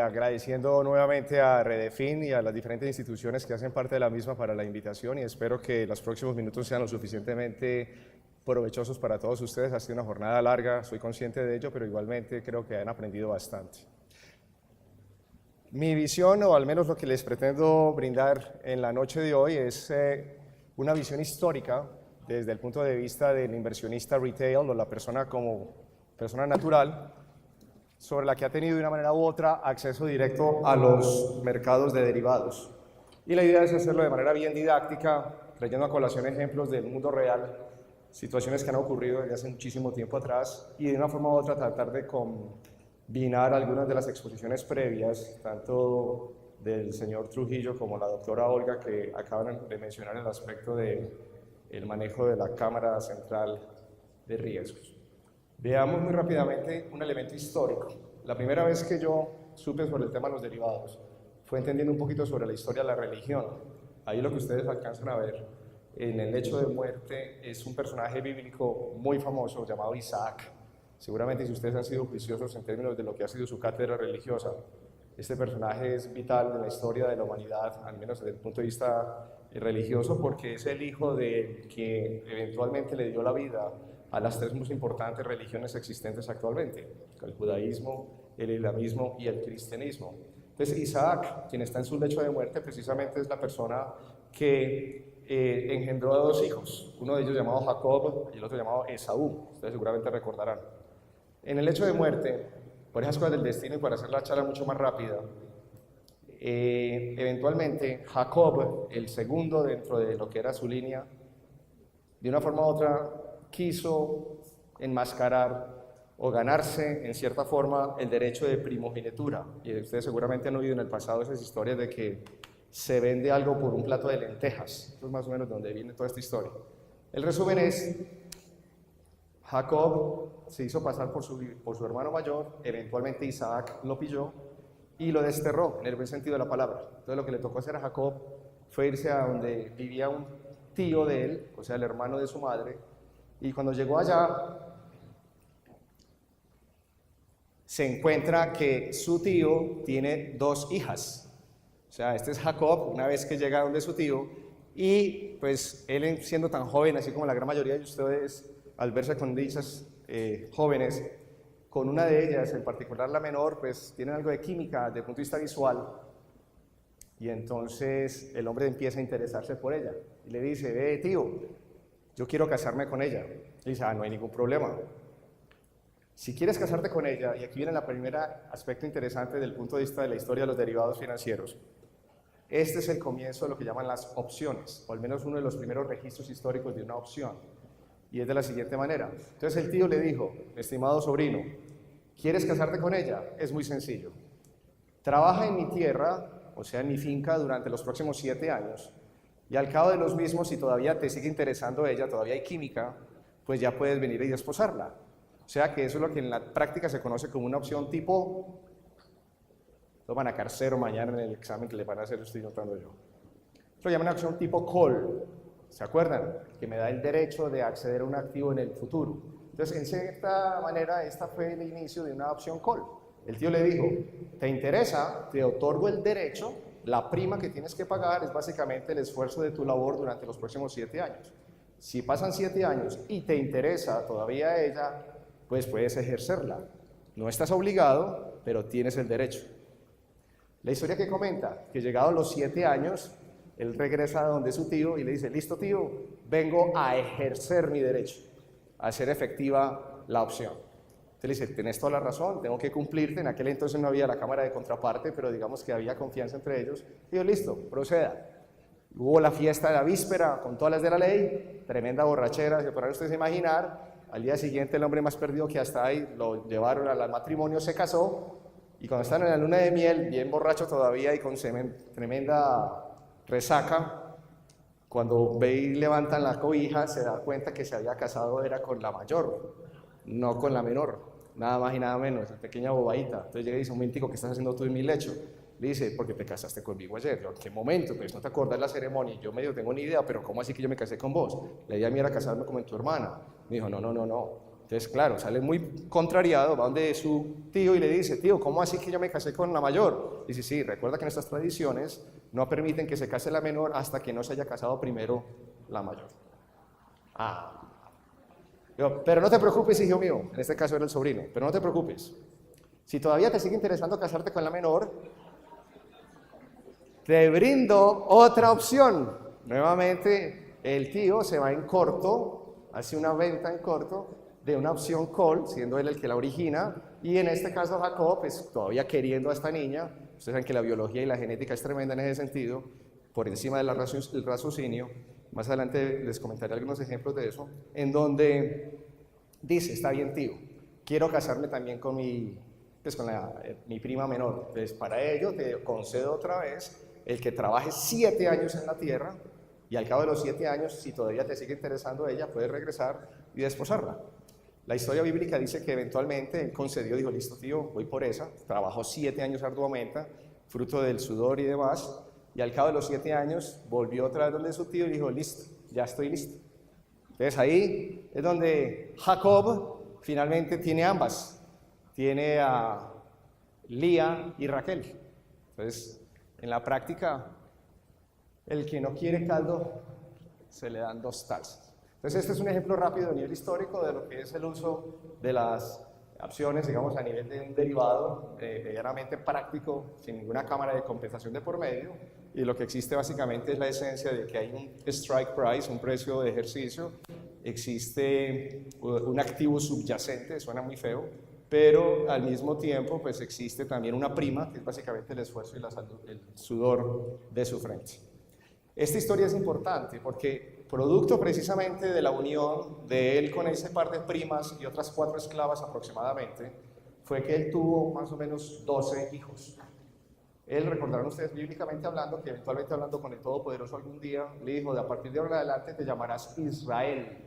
agradeciendo nuevamente a Redefin y a las diferentes instituciones que hacen parte de la misma para la invitación y espero que los próximos minutos sean lo suficientemente provechosos para todos ustedes. Ha sido una jornada larga, soy consciente de ello, pero igualmente creo que han aprendido bastante. Mi visión, o al menos lo que les pretendo brindar en la noche de hoy, es una visión histórica desde el punto de vista del inversionista retail o la persona como persona natural, sobre la que ha tenido de una manera u otra acceso directo a los mercados de derivados. Y la idea es hacerlo de manera bien didáctica, trayendo a colación ejemplos del mundo real, situaciones que han ocurrido desde hace muchísimo tiempo atrás, y de una forma u otra tratar de combinar algunas de las exposiciones previas, tanto del señor Trujillo como la doctora Olga, que acaban de mencionar el aspecto del manejo de la cámara central de riesgos. Veamos muy rápidamente un elemento histórico. La primera vez que yo supe sobre el tema de los derivados fue entendiendo un poquito sobre la historia de la religión. Ahí lo que ustedes alcanzan a ver en el lecho de muerte es un personaje bíblico muy famoso llamado Isaac. Seguramente si ustedes han sido juiciosos en términos de lo que ha sido su cátedra religiosa, este personaje es vital en la historia de la humanidad, al menos desde el punto de vista religioso, porque es el hijo de que eventualmente le dio la vida a las tres más importantes religiones existentes actualmente, el judaísmo, el islamismo y el cristianismo. Entonces Isaac, quien está en su lecho de muerte, precisamente es la persona que engendró a dos hijos, uno de ellos llamado Jacob y el otro llamado Esaú, ustedes seguramente recordarán. En el lecho de muerte, por esas cosas del destino y para hacer la charla mucho más rápida, eventualmente Jacob, el segundo dentro de lo que era su línea, de una forma u otra quiso enmascarar o ganarse en cierta forma el derecho de primogenitura. Y ustedes seguramente han oído en el pasado esas historias de que se vende algo por un plato de lentejas. Eso es más o menos donde viene toda esta historia. El resumen es, Jacob se hizo pasar por su hermano mayor, eventualmente Isaac lo pilló y lo desterró, en el buen sentido de la palabra. Entonces lo que le tocó hacer a Jacob fue irse a donde vivía un tío de él, o sea, el hermano de su madre, y cuando llegó allá, se encuentra que su tío tiene dos hijas. O sea, este es Jacob, una vez que llega donde su tío, y pues él siendo tan joven, así como la gran mayoría de ustedes, al verse con dichas jóvenes, con una de ellas, en particular la menor, pues tienen algo de química desde el punto de vista visual, y entonces el hombre empieza a interesarse por ella, y le dice, ve tío, yo quiero casarme con ella. Y dice, no hay ningún problema. Si quieres casarte con ella, y aquí viene el primer aspecto interesante desde el punto de vista de la historia de los derivados financieros, este es el comienzo de lo que llaman las opciones, o al menos uno de los primeros registros históricos de una opción, y es de la siguiente manera. Entonces el tío le dijo, estimado sobrino, ¿quieres casarte con ella? Es muy sencillo. Trabaja en mi tierra, o sea en mi finca, durante los próximos 7 años, y al cabo de los mismos, si todavía te sigue interesando ella, todavía hay química, pues ya puedes venir y desposarla. O sea que eso es lo que en la práctica se conoce como una opción tipo, lo van a sacar 0 mañana en el examen que le van a hacer, estoy notando yo. Lo llaman una opción tipo call, ¿se acuerdan? Que me da el derecho de acceder a un activo en el futuro. Entonces, en cierta manera, esta fue el inicio de una opción call. El tío le dijo, ¿te interesa? Te otorgo el derecho. La prima que tienes que pagar es básicamente el esfuerzo de tu labor durante los próximos 7 años. Si pasan 7 años y te interesa todavía ella, pues puedes ejercerla. No estás obligado, pero tienes el derecho. La historia que comenta, que llegados los 7 años, él regresa a donde su tío y le dice, listo tío, vengo a ejercer mi derecho, a hacer efectiva la opción. Entonces le dice, tenés toda la razón, tengo que cumplirte. En aquel entonces no había la cámara de contraparte, pero digamos que había confianza entre ellos. Y yo, listo, proceda. Hubo la fiesta de la víspera con todas las de la ley, tremenda borrachera, se podrán ustedes imaginar. Al día siguiente el hombre más perdido que hasta ahí, lo llevaron al matrimonio, se casó, y cuando están en la luna de miel, bien borracho todavía y con tremenda resaca, cuando ve y levantan la cobija, se da cuenta que se había casado era con la mayor, no con la menor. Nada más y nada menos, la pequeña bobadita. Entonces llega y dice, un momentico, ¿qué estás haciendo tú en mi lecho? Le dice, porque te casaste conmigo ayer. Yo, ¿en qué momento? Pues no te acordás de la ceremonia. Yo medio tengo ni idea, pero ¿cómo así que yo me casé con vos? La idea mía era casarme como en tu hermana. Me dijo, no. Entonces, claro, sale muy contrariado, va donde su tío y le dice, tío, ¿cómo así que yo me casé con la mayor? Dice, sí, recuerda que nuestras tradiciones no permiten que se case la menor hasta que no se haya casado primero la mayor. Pero no te preocupes, hijo mío, en este caso era el sobrino, pero no te preocupes. Si todavía te sigue interesando casarte con la menor, te brindo otra opción. Nuevamente, el tío se va en corto, hace una venta en corto de una opción call, siendo él el que la origina, y en este caso Jacob, pues todavía queriendo a esta niña. Ustedes saben que la biología y la genética es tremenda en ese sentido, por encima del raciocinio. Más adelante les comentaré algunos ejemplos de eso, en donde dice, está bien tío, quiero casarme también con mi prima menor. Entonces, para ello te concedo otra vez el que trabaje 7 años en la tierra, y al cabo de los 7 años, si todavía te sigue interesando ella, puedes regresar y desposarla. La historia bíblica dice que eventualmente él concedió, dijo, listo tío, voy por esa, trabajó 7 años arduamente, fruto del sudor y demás, y al cabo de los 7 años volvió otra vez donde su tío y dijo, listo, ya estoy listo. Entonces ahí es donde Jacob finalmente tiene ambas, tiene a Lía y Raquel. Entonces, en la práctica, el que no quiere caldo, se le dan 2 tazas. Entonces, este es un ejemplo rápido a nivel histórico de lo que es el uso de las opciones, digamos, a nivel de un derivado medianamente práctico, sin ninguna cámara de compensación de por medio, y lo que existe básicamente es la esencia de que hay un strike price, un precio de ejercicio, existe un activo subyacente, suena muy feo, pero al mismo tiempo pues existe también una prima, que es básicamente el esfuerzo y el sudor de su frente. Esta historia es importante porque producto precisamente de la unión de él con ese par de primas y otras 4 esclavas aproximadamente, fue que él tuvo más o menos 12 hijos. Él, recordarán ustedes bíblicamente hablando, que eventualmente hablando con el Todopoderoso algún día, le dijo, de a partir de ahora en adelante te llamarás Israel.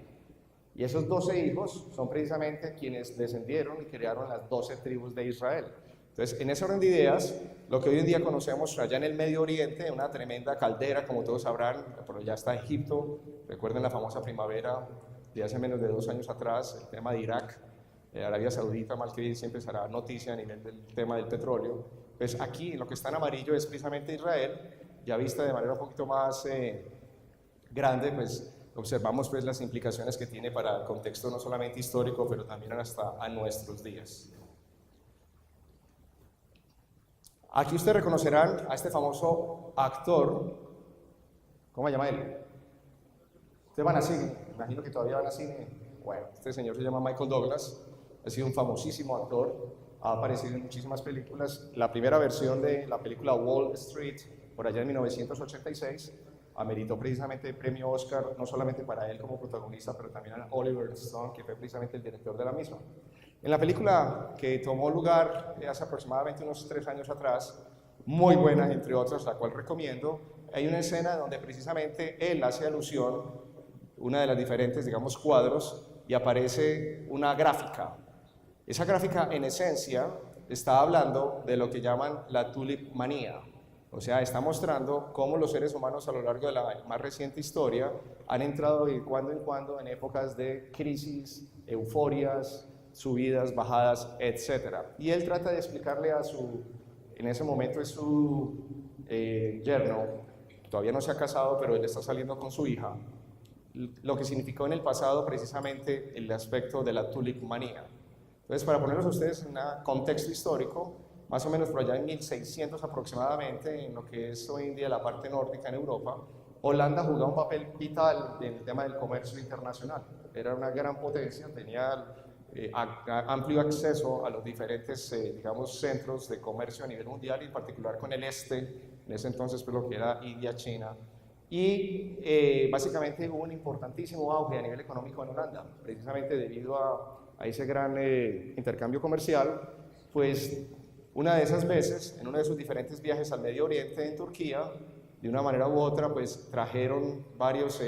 Y esos 12 hijos son precisamente quienes descendieron y crearon las 12 tribus de Israel. Entonces, en ese orden de ideas, lo que hoy en día conocemos allá en el Medio Oriente, una tremenda caldera, como todos sabrán, pero ya está Egipto, recuerden la famosa primavera de hace menos de 2 años atrás, el tema de Irak, Arabia Saudita, mal que bien siempre será noticia a nivel del tema del petróleo. Pues aquí, lo que está en amarillo es precisamente Israel, ya vista de manera un poquito más grande, pues observamos pues las implicaciones que tiene para el contexto no solamente histórico, pero también hasta a nuestros días. Aquí ustedes reconocerán a este famoso actor, ¿cómo se llama él? Ustedes van a cine, imagino que todavía van a cine. Bueno, este señor se llama Michael Douglas, ha sido un famosísimo actor, ha aparecido en muchísimas películas. La primera versión de la película Wall Street, por allá en 1986, ameritó precisamente el premio Oscar, no solamente para él como protagonista, pero también a Oliver Stone, que fue precisamente el director de la misma. En la película que tomó lugar hace aproximadamente unos 3 años atrás, muy buena entre otras, la cual recomiendo, hay una escena donde precisamente él hace alusión, una de las diferentes, digamos, cuadros, y aparece una gráfica. Esa gráfica, en esencia, está hablando de lo que llaman la tulip manía. O sea, está mostrando cómo los seres humanos a lo largo de la más reciente historia han entrado de cuando en cuando en épocas de crisis, euforias, subidas, bajadas, etc. Y él trata de explicarle a en ese momento es su yerno, todavía no se ha casado, pero él está saliendo con su hija, lo que significó en el pasado precisamente el aspecto de la tulip manía. Entonces, para ponerlos a ustedes en un contexto histórico, más o menos por allá en 1600 aproximadamente, en lo que es hoy en día la parte nórdica en Europa, Holanda jugaba un papel vital en el tema del comercio internacional. Era una gran potencia, tenía amplio acceso a los diferentes, digamos, centros de comercio a nivel mundial, y en particular con el este, en ese entonces pues, lo que era India, China, y básicamente hubo un importantísimo auge a nivel económico en Holanda, precisamente debido a ese gran intercambio comercial. Pues una de esas veces, en uno de sus diferentes viajes al Medio Oriente, en Turquía, de una manera u otra, pues trajeron varios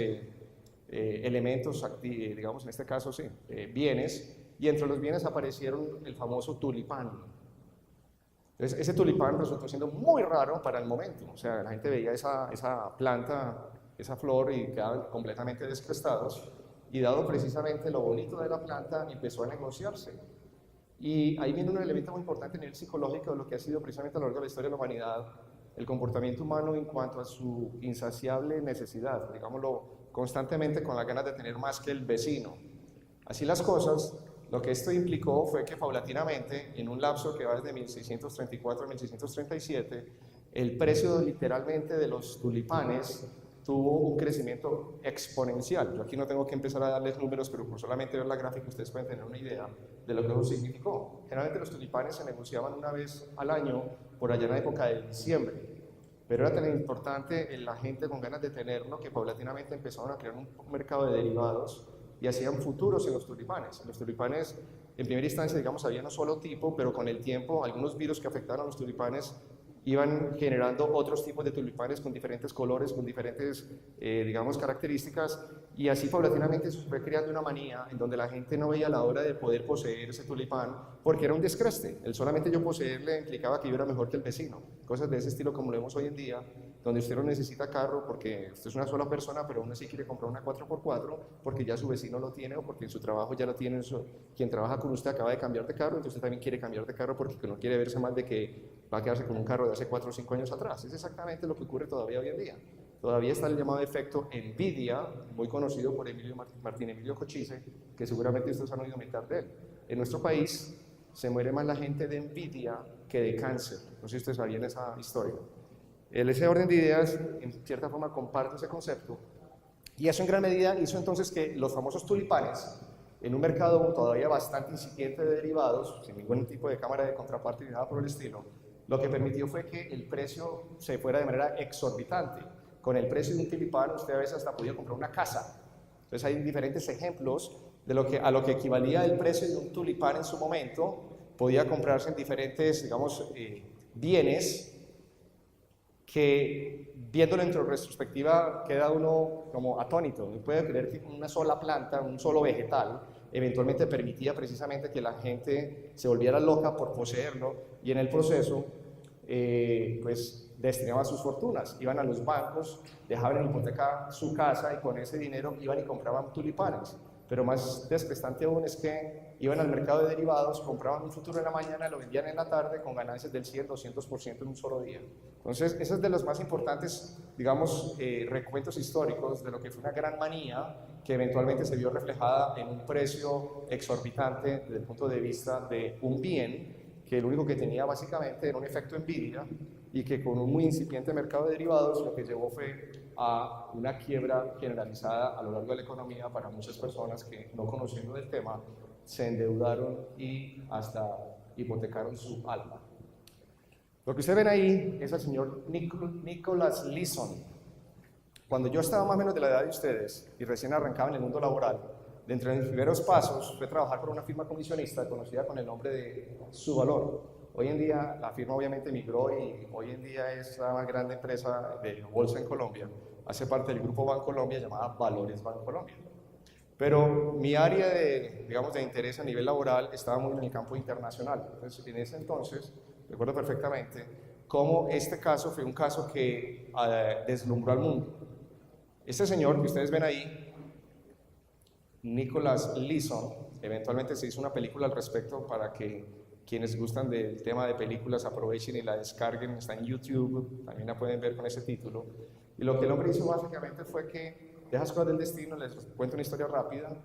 elementos, digamos en este caso sí, bienes, y entre los bienes aparecieron el famoso tulipán. Entonces, ese tulipán resultó siendo muy raro para el momento, o sea, la gente veía esa planta, esa flor, y quedaban completamente descrestados. y dado precisamente lo bonito de la planta, empezó a negociarse. Y ahí viene un elemento muy importante a nivel psicológico de lo que ha sido precisamente a lo largo de la historia de la humanidad, el comportamiento humano en cuanto a su insaciable necesidad, digámoslo, constantemente con las ganas de tener más que el vecino. Así las cosas, lo que esto implicó fue que paulatinamente, en un lapso que va desde 1634 a 1637, el precio literalmente de los tulipanes tuvo un crecimiento exponencial. Yo aquí no tengo que empezar a darles números, pero por solamente ver la gráfica ustedes pueden tener una idea de lo que eso significó. Generalmente los tulipanes se negociaban una vez al año, por allá en la época de diciembre, pero era tan importante la gente con ganas de tenerlo que paulatinamente empezaron a crear un mercado de derivados y hacían futuros en los tulipanes. En los tulipanes, en primera instancia, digamos, había un solo tipo, pero con el tiempo algunos virus que afectaron a los tulipanes iban generando otros tipos de tulipanes con diferentes colores, con diferentes, digamos, características, y así paulatinamente se fue creando una manía en donde la gente no veía la hora de poder poseer ese tulipán porque era un descreste. El solamente yo poseerle implicaba que yo era mejor que el vecino. Cosas de ese estilo como lo vemos hoy en día, donde usted no necesita carro porque usted es una sola persona, pero aún así quiere comprar una 4x4 porque ya su vecino lo tiene o porque en su trabajo ya lo tiene, quien trabaja con usted acaba de cambiar de carro, entonces usted también quiere cambiar de carro porque no quiere verse mal de que va a quedarse con un carro de hace 4 o 5 años atrás. Es exactamente lo que ocurre todavía hoy en día. Todavía está el llamado efecto envidia, muy conocido por Martín Emilio Cochise, que seguramente ustedes han oído imitar de él. En nuestro país se muere más la gente de envidia que de cáncer. No sé si ustedes sabían esa historia. Ese orden de ideas, en cierta forma, comparte ese concepto. Y eso en gran medida hizo entonces que los famosos tulipanes, en un mercado todavía bastante incipiente de derivados, sin ningún tipo de cámara de contraparte ni nada por el estilo, lo que permitió fue que el precio se fuera de manera exorbitante. Con el precio de un tulipán usted a veces hasta podía comprar una casa. Entonces hay diferentes ejemplos de a lo que equivalía el precio de un tulipán en su momento. Podía comprarse en diferentes, digamos, bienes que, viéndolo en retrospectiva, queda uno como atónito. No puede creer que una sola planta, un solo vegetal, eventualmente permitía precisamente que la gente se volviera loca por poseerlo y en el proceso, pues destinaban sus fortunas, iban a los bancos, dejaban en hipoteca su casa y con ese dinero iban y compraban tulipanes. Pero más desgastante aún es que iban al mercado de derivados, compraban un futuro en la mañana, lo vendían en la tarde con ganancias del 100-200% en un solo día. Entonces, ese es de los más importantes, digamos, recuentos históricos de lo que fue una gran manía que eventualmente se vio reflejada en un precio exorbitante desde el punto de vista de un bien que lo único que tenía básicamente era un efecto envidia y que con un muy incipiente mercado de derivados lo que llevó fue a una quiebra generalizada a lo largo de la economía para muchas personas que, no conociendo del tema, se endeudaron y hasta hipotecaron su alma. Lo que ustedes ven ahí es el señor Nicholas Leeson. Cuando yo estaba más o menos de la edad de ustedes y recién arrancaba en el mundo laboral, dentro de mis primeros pasos fue trabajar por una firma comisionista conocida con el nombre de Subvalor. Hoy en día la firma obviamente migró y hoy en día es la más grande empresa de bolsa en Colombia. Hace parte del grupo Bancolombia llamada Valores Bancolombia. Pero mi área digamos, de interés a nivel laboral estaba muy en el campo internacional. Entonces, en ese entonces, recuerdo perfectamente cómo este caso fue un caso que deslumbró al mundo. Este señor que ustedes ven ahí, Nicholas Leeson, eventualmente se hizo una película al respecto para que quienes gustan del tema de películas aprovechen y la descarguen, está en YouTube, también la pueden ver con ese título. Y lo que el hombre hizo básicamente fue que, de esas cosas del destino, les cuento una historia rápida,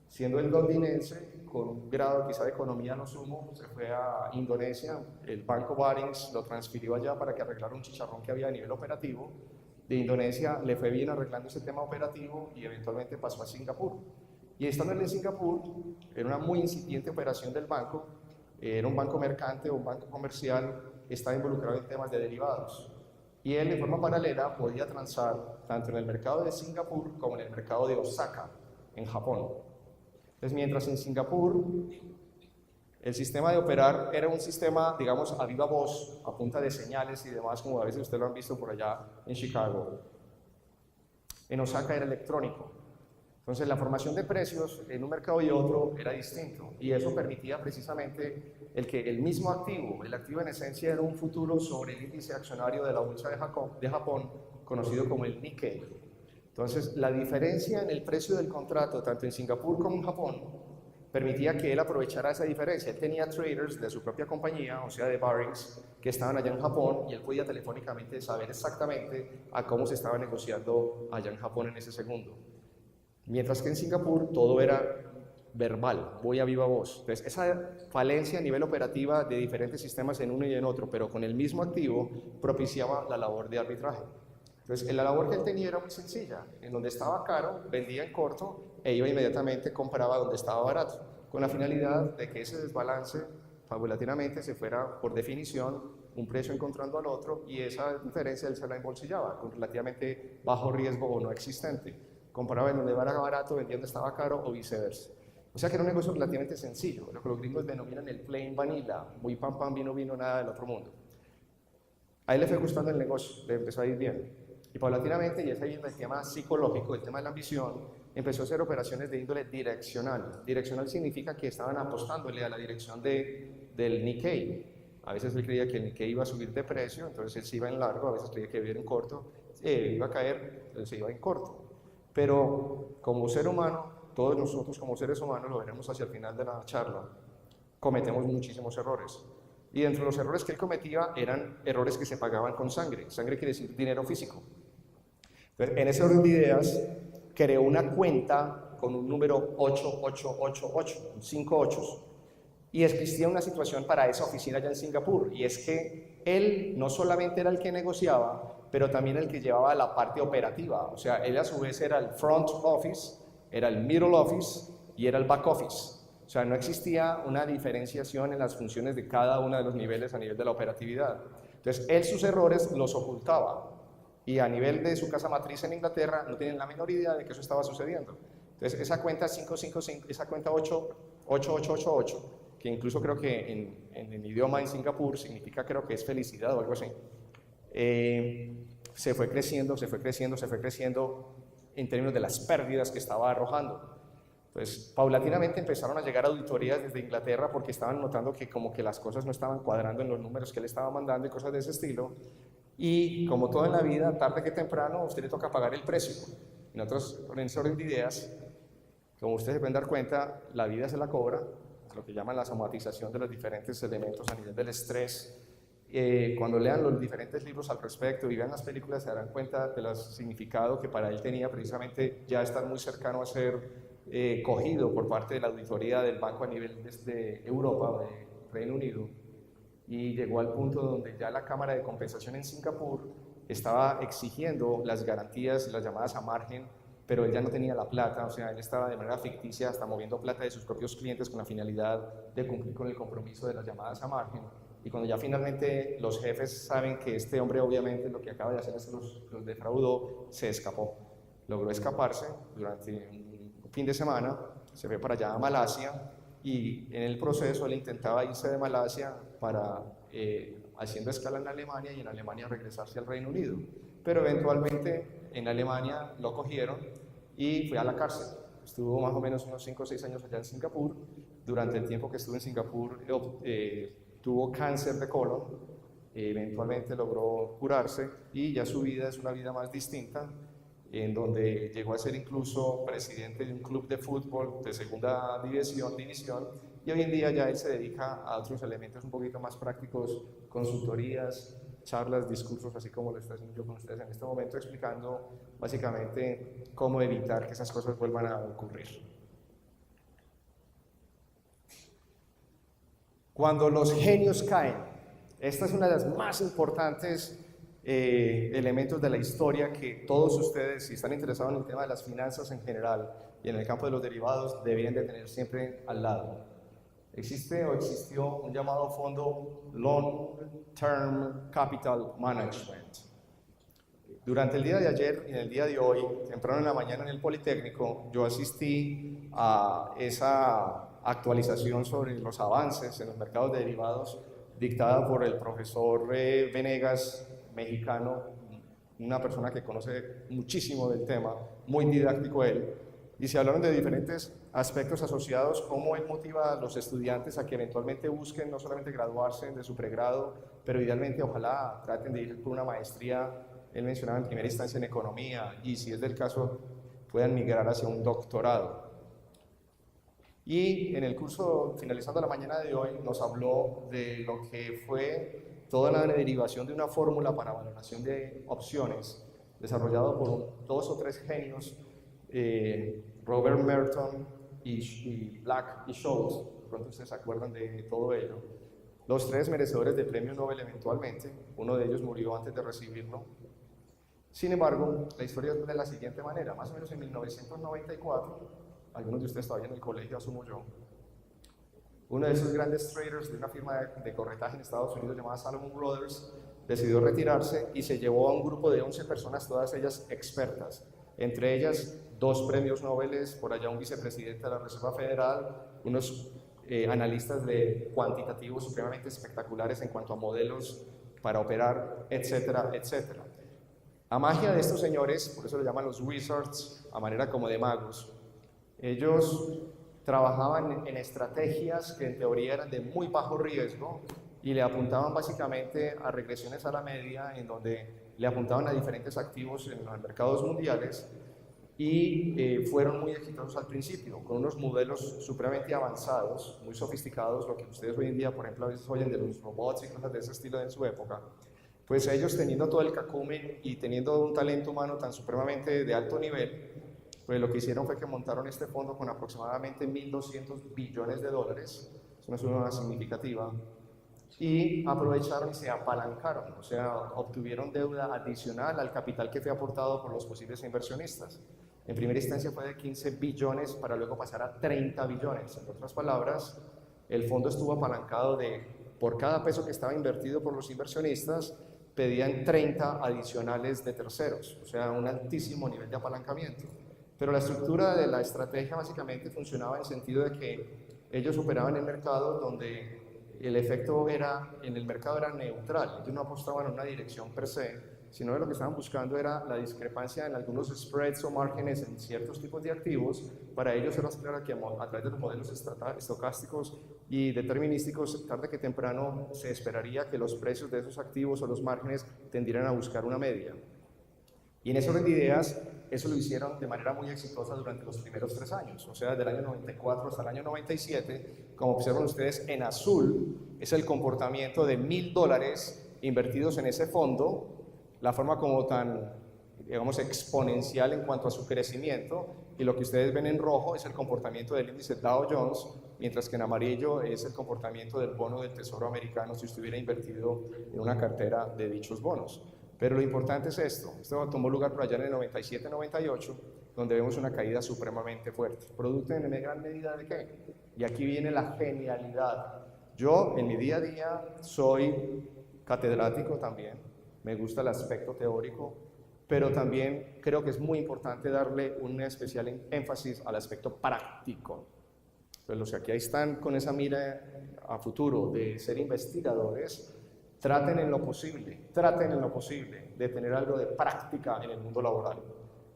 siendo el londinense, con un grado quizá de economía no sumo, se fue a Indonesia, el Banco Barings lo transfirió allá para que arreglara un chicharrón que había a nivel operativo. De Indonesia le fue bien arreglando ese tema operativo y eventualmente pasó a Singapur. Y estando en Singapur, era una muy incipiente operación del banco, era un banco mercante o un banco comercial, estaba involucrado en temas de derivados. Y él, de forma paralela, podía transar tanto en el mercado de Singapur como en el mercado de Osaka, en Japón. Entonces, mientras en Singapur el sistema de operar era un sistema, digamos, a viva voz, a punta de señales y demás, como a veces ustedes lo han visto por allá en Chicago, en Osaka era electrónico. Entonces, la formación de precios en un mercado y otro era distinto y eso permitía precisamente que el mismo activo, el activo en esencia era un futuro sobre el índice accionario de la bolsa de Japón, conocido como el Nikkei. Entonces, la diferencia en el precio del contrato, tanto en Singapur como en Japón, permitía que él aprovechara esa diferencia. Él tenía traders de su propia compañía, o sea, de Barings, que estaban allá en Japón, y él podía telefónicamente saber exactamente a cómo se estaba negociando allá en Japón en ese segundo. Mientras que en Singapur todo era verbal, voy a viva voz. Entonces, esa falencia a nivel operativa de diferentes sistemas en uno y en otro, pero con el mismo activo, propiciaba la labor de arbitraje. Entonces, la labor que él tenía era muy sencilla. En donde estaba caro, vendía en corto e iba inmediatamente, compraba donde estaba barato, con la finalidad de que ese desbalance paulatinamente se fuera, por definición, un precio encontrando al otro, y esa diferencia él se la embolsillaba con relativamente bajo riesgo o no existente. Compraba en donde era barato, vendía donde estaba caro o viceversa. O sea que era un negocio relativamente sencillo, lo que los gringos denominan el plain vanilla, muy pam pam, vino, nada del otro mundo. A él le fue gustando el negocio, le empezó a ir bien. Y paulatinamente, y es ahí el tema psicológico, el tema de la ambición, empezó a hacer operaciones de índole direccional. Direccional significa que estaban apostándole a la dirección del Nikkei. A veces él creía que el Nikkei iba a subir de precio, entonces él se iba en largo, a veces creía que iba en corto, iba a caer, entonces se iba en corto. Pero como ser humano, todos nosotros como seres humanos, lo veremos hacia el final de la charla, cometemos muchísimos errores. Y dentro de los errores que él cometía eran errores que se pagaban con sangre. Sangre quiere decir dinero físico. Entonces, en ese orden de ideas, creó una cuenta con un número 8888, 5 ochos. Y existía una situación para esa oficina allá en Singapur, y es que él no solamente era el que negociaba, pero también el que llevaba la parte operativa. O sea, él a su vez era el front office, era el middle office y era el back office. O sea, no existía una diferenciación en las funciones de cada uno de los niveles a nivel de la operatividad. Entonces, él sus errores los ocultaba, y a nivel de su casa matriz en Inglaterra no tienen la menor idea de que eso estaba sucediendo. Entonces, esa cuenta 555, esa cuenta 8888, que incluso creo que en el idioma en Singapur significa, creo que es felicidad o algo así, se fue creciendo en términos de las pérdidas que estaba arrojando. Pues paulatinamente empezaron a llegar auditorías desde Inglaterra porque estaban notando que como que las cosas no estaban cuadrando en los números que él estaba mandando y cosas de ese estilo. Y como todo en la vida, tarde que temprano, a usted le toca pagar el precio. Y nosotros, en ese orden de ideas, como ustedes se pueden dar cuenta, la vida se la cobra, lo que llaman la somatización de los diferentes elementos a nivel del estrés. Cuando lean los diferentes libros al respecto y vean las películas, se darán cuenta del significado que para él tenía precisamente ya estar muy cercano a ser cogido por parte de la auditoría del banco a nivel de Europa, de Reino Unido, y llegó al punto donde ya la Cámara de Compensación en Singapur estaba exigiendo las garantías, las llamadas a margen, pero él ya no tenía la plata. O sea, él estaba de manera ficticia hasta moviendo plata de sus propios clientes con la finalidad de cumplir con el compromiso de las llamadas a margen. Y cuando ya finalmente los jefes saben que este hombre obviamente lo que acaba de hacer es los defraudó, se escapó. Logró escaparse durante un fin de semana, se fue para allá a Malasia, y en el proceso él intentaba irse de Malasia para haciendo escala en Alemania, y en Alemania regresarse al Reino Unido. Pero eventualmente en Alemania lo cogieron y fue a la cárcel. Estuvo más o menos unos 5 o 6 años allá en Singapur. Durante el tiempo que estuvo en Singapur tuvo cáncer de colon, eventualmente logró curarse, y ya su vida es una vida más distinta, en donde llegó a ser incluso presidente de un club de fútbol de segunda división, y hoy en día ya él se dedica a otros elementos un poquito más prácticos, consultorías, charlas, discursos, así como lo estoy haciendo yo con ustedes en este momento, explicando básicamente cómo evitar que esas cosas vuelvan a ocurrir. Cuando los genios caen, esta es una de las más importantes elementos de la historia que todos ustedes, si están interesados en el tema de las finanzas en general y en el campo de los derivados, deberían de tener siempre al lado. Existe o existió un llamado fondo Long Term Capital Management. Durante el día de ayer y en el día de hoy, temprano en la mañana en el Politécnico, yo asistí a esa actualización sobre los avances en los mercados de derivados dictada por el profesor Venegas, mexicano, una persona que conoce muchísimo del tema, muy didáctico él, y se hablaron de diferentes aspectos asociados, cómo él motiva a los estudiantes a que eventualmente busquen no solamente graduarse de su pregrado, pero idealmente ojalá traten de ir por una maestría Él mencionaba en primera instancia en economía y si es del caso puedan migrar hacia un doctorado. Y en el curso, finalizando la mañana de hoy, nos habló de lo que fue toda la derivación de una fórmula para valoración de opciones, desarrollado por dos o tres genios, Robert Merton y Black y Scholes. Pronto ustedes se acuerdan de todo ello. Los tres merecedores de premio Nobel eventualmente, uno de ellos murió antes de recibirlo. Sin embargo, la historia es de la siguiente manera: más o menos en 1994, algunos de ustedes todavía en el colegio, asumo yo, uno de esos grandes traders de una firma de corretaje en Estados Unidos llamada Salomon Brothers decidió retirarse y se llevó a un grupo de 11 personas, todas ellas expertas, entre ellas 2 premios Nobel, por allá un vicepresidente de la Reserva Federal, unos analistas de cuantitativos supremamente espectaculares en cuanto a modelos para operar, etcétera, etcétera. A magia de estos señores, por eso lo llaman los wizards, a manera como de magos, ellos trabajaban en estrategias que en teoría eran de muy bajo riesgo y le apuntaban básicamente a regresiones a la media, en donde le apuntaban a diferentes activos en los mercados mundiales y fueron muy exitosos al principio, con unos modelos supremamente avanzados, muy sofisticados, lo que ustedes hoy en día, por ejemplo, a veces oyen de los robots y cosas de ese estilo en su época. Pues ellos, teniendo todo el cacumen y teniendo un talento humano tan supremamente de alto nivel, pues lo que hicieron fue que montaron este fondo con aproximadamente 1.200 billones de dólares, es una suma significativa, y aprovecharon y se apalancaron, o sea, obtuvieron deuda adicional al capital que fue aportado por los posibles inversionistas. En primera instancia fue de 15 billones para luego pasar a 30 billones. En otras palabras, el fondo estuvo apalancado por cada peso que estaba invertido por los inversionistas, pedían 30 adicionales de terceros, o sea, un altísimo nivel de apalancamiento. Pero la estructura de la estrategia básicamente funcionaba en el sentido de que ellos operaban en mercados donde el efecto en el mercado era neutral. Ellos no apostaban en una dirección per se, sino que lo que estaban buscando era la discrepancia en algunos spreads o márgenes en ciertos tipos de activos. Para ellos era claro que a través de los modelos estocásticos y determinísticos, tarde que temprano se esperaría que los precios de esos activos o los márgenes tendieran a buscar una media. Y en ese orden de ideas, eso lo hicieron de manera muy exitosa durante los primeros 3 años, o sea, del año 94 hasta el año 97. Como observan ustedes, en azul es el comportamiento de $1.000 invertidos en ese fondo, la forma como tan, digamos, exponencial en cuanto a su crecimiento, y lo que ustedes ven en rojo es el comportamiento del índice Dow Jones, mientras que en amarillo es el comportamiento del bono del Tesoro americano si estuviera invertido en una cartera de dichos bonos. Pero lo importante es esto tomó lugar por allá en el 97-98, donde vemos una caída supremamente fuerte. ¿Producto en gran medida de qué? Y aquí viene la genialidad. Yo en mi día a día soy catedrático también, me gusta el aspecto teórico, pero también creo que es muy importante darle un especial énfasis al aspecto práctico. Pues los que aquí están con esa mira a futuro de ser investigadores, traten en lo posible de tener algo de práctica en el mundo laboral.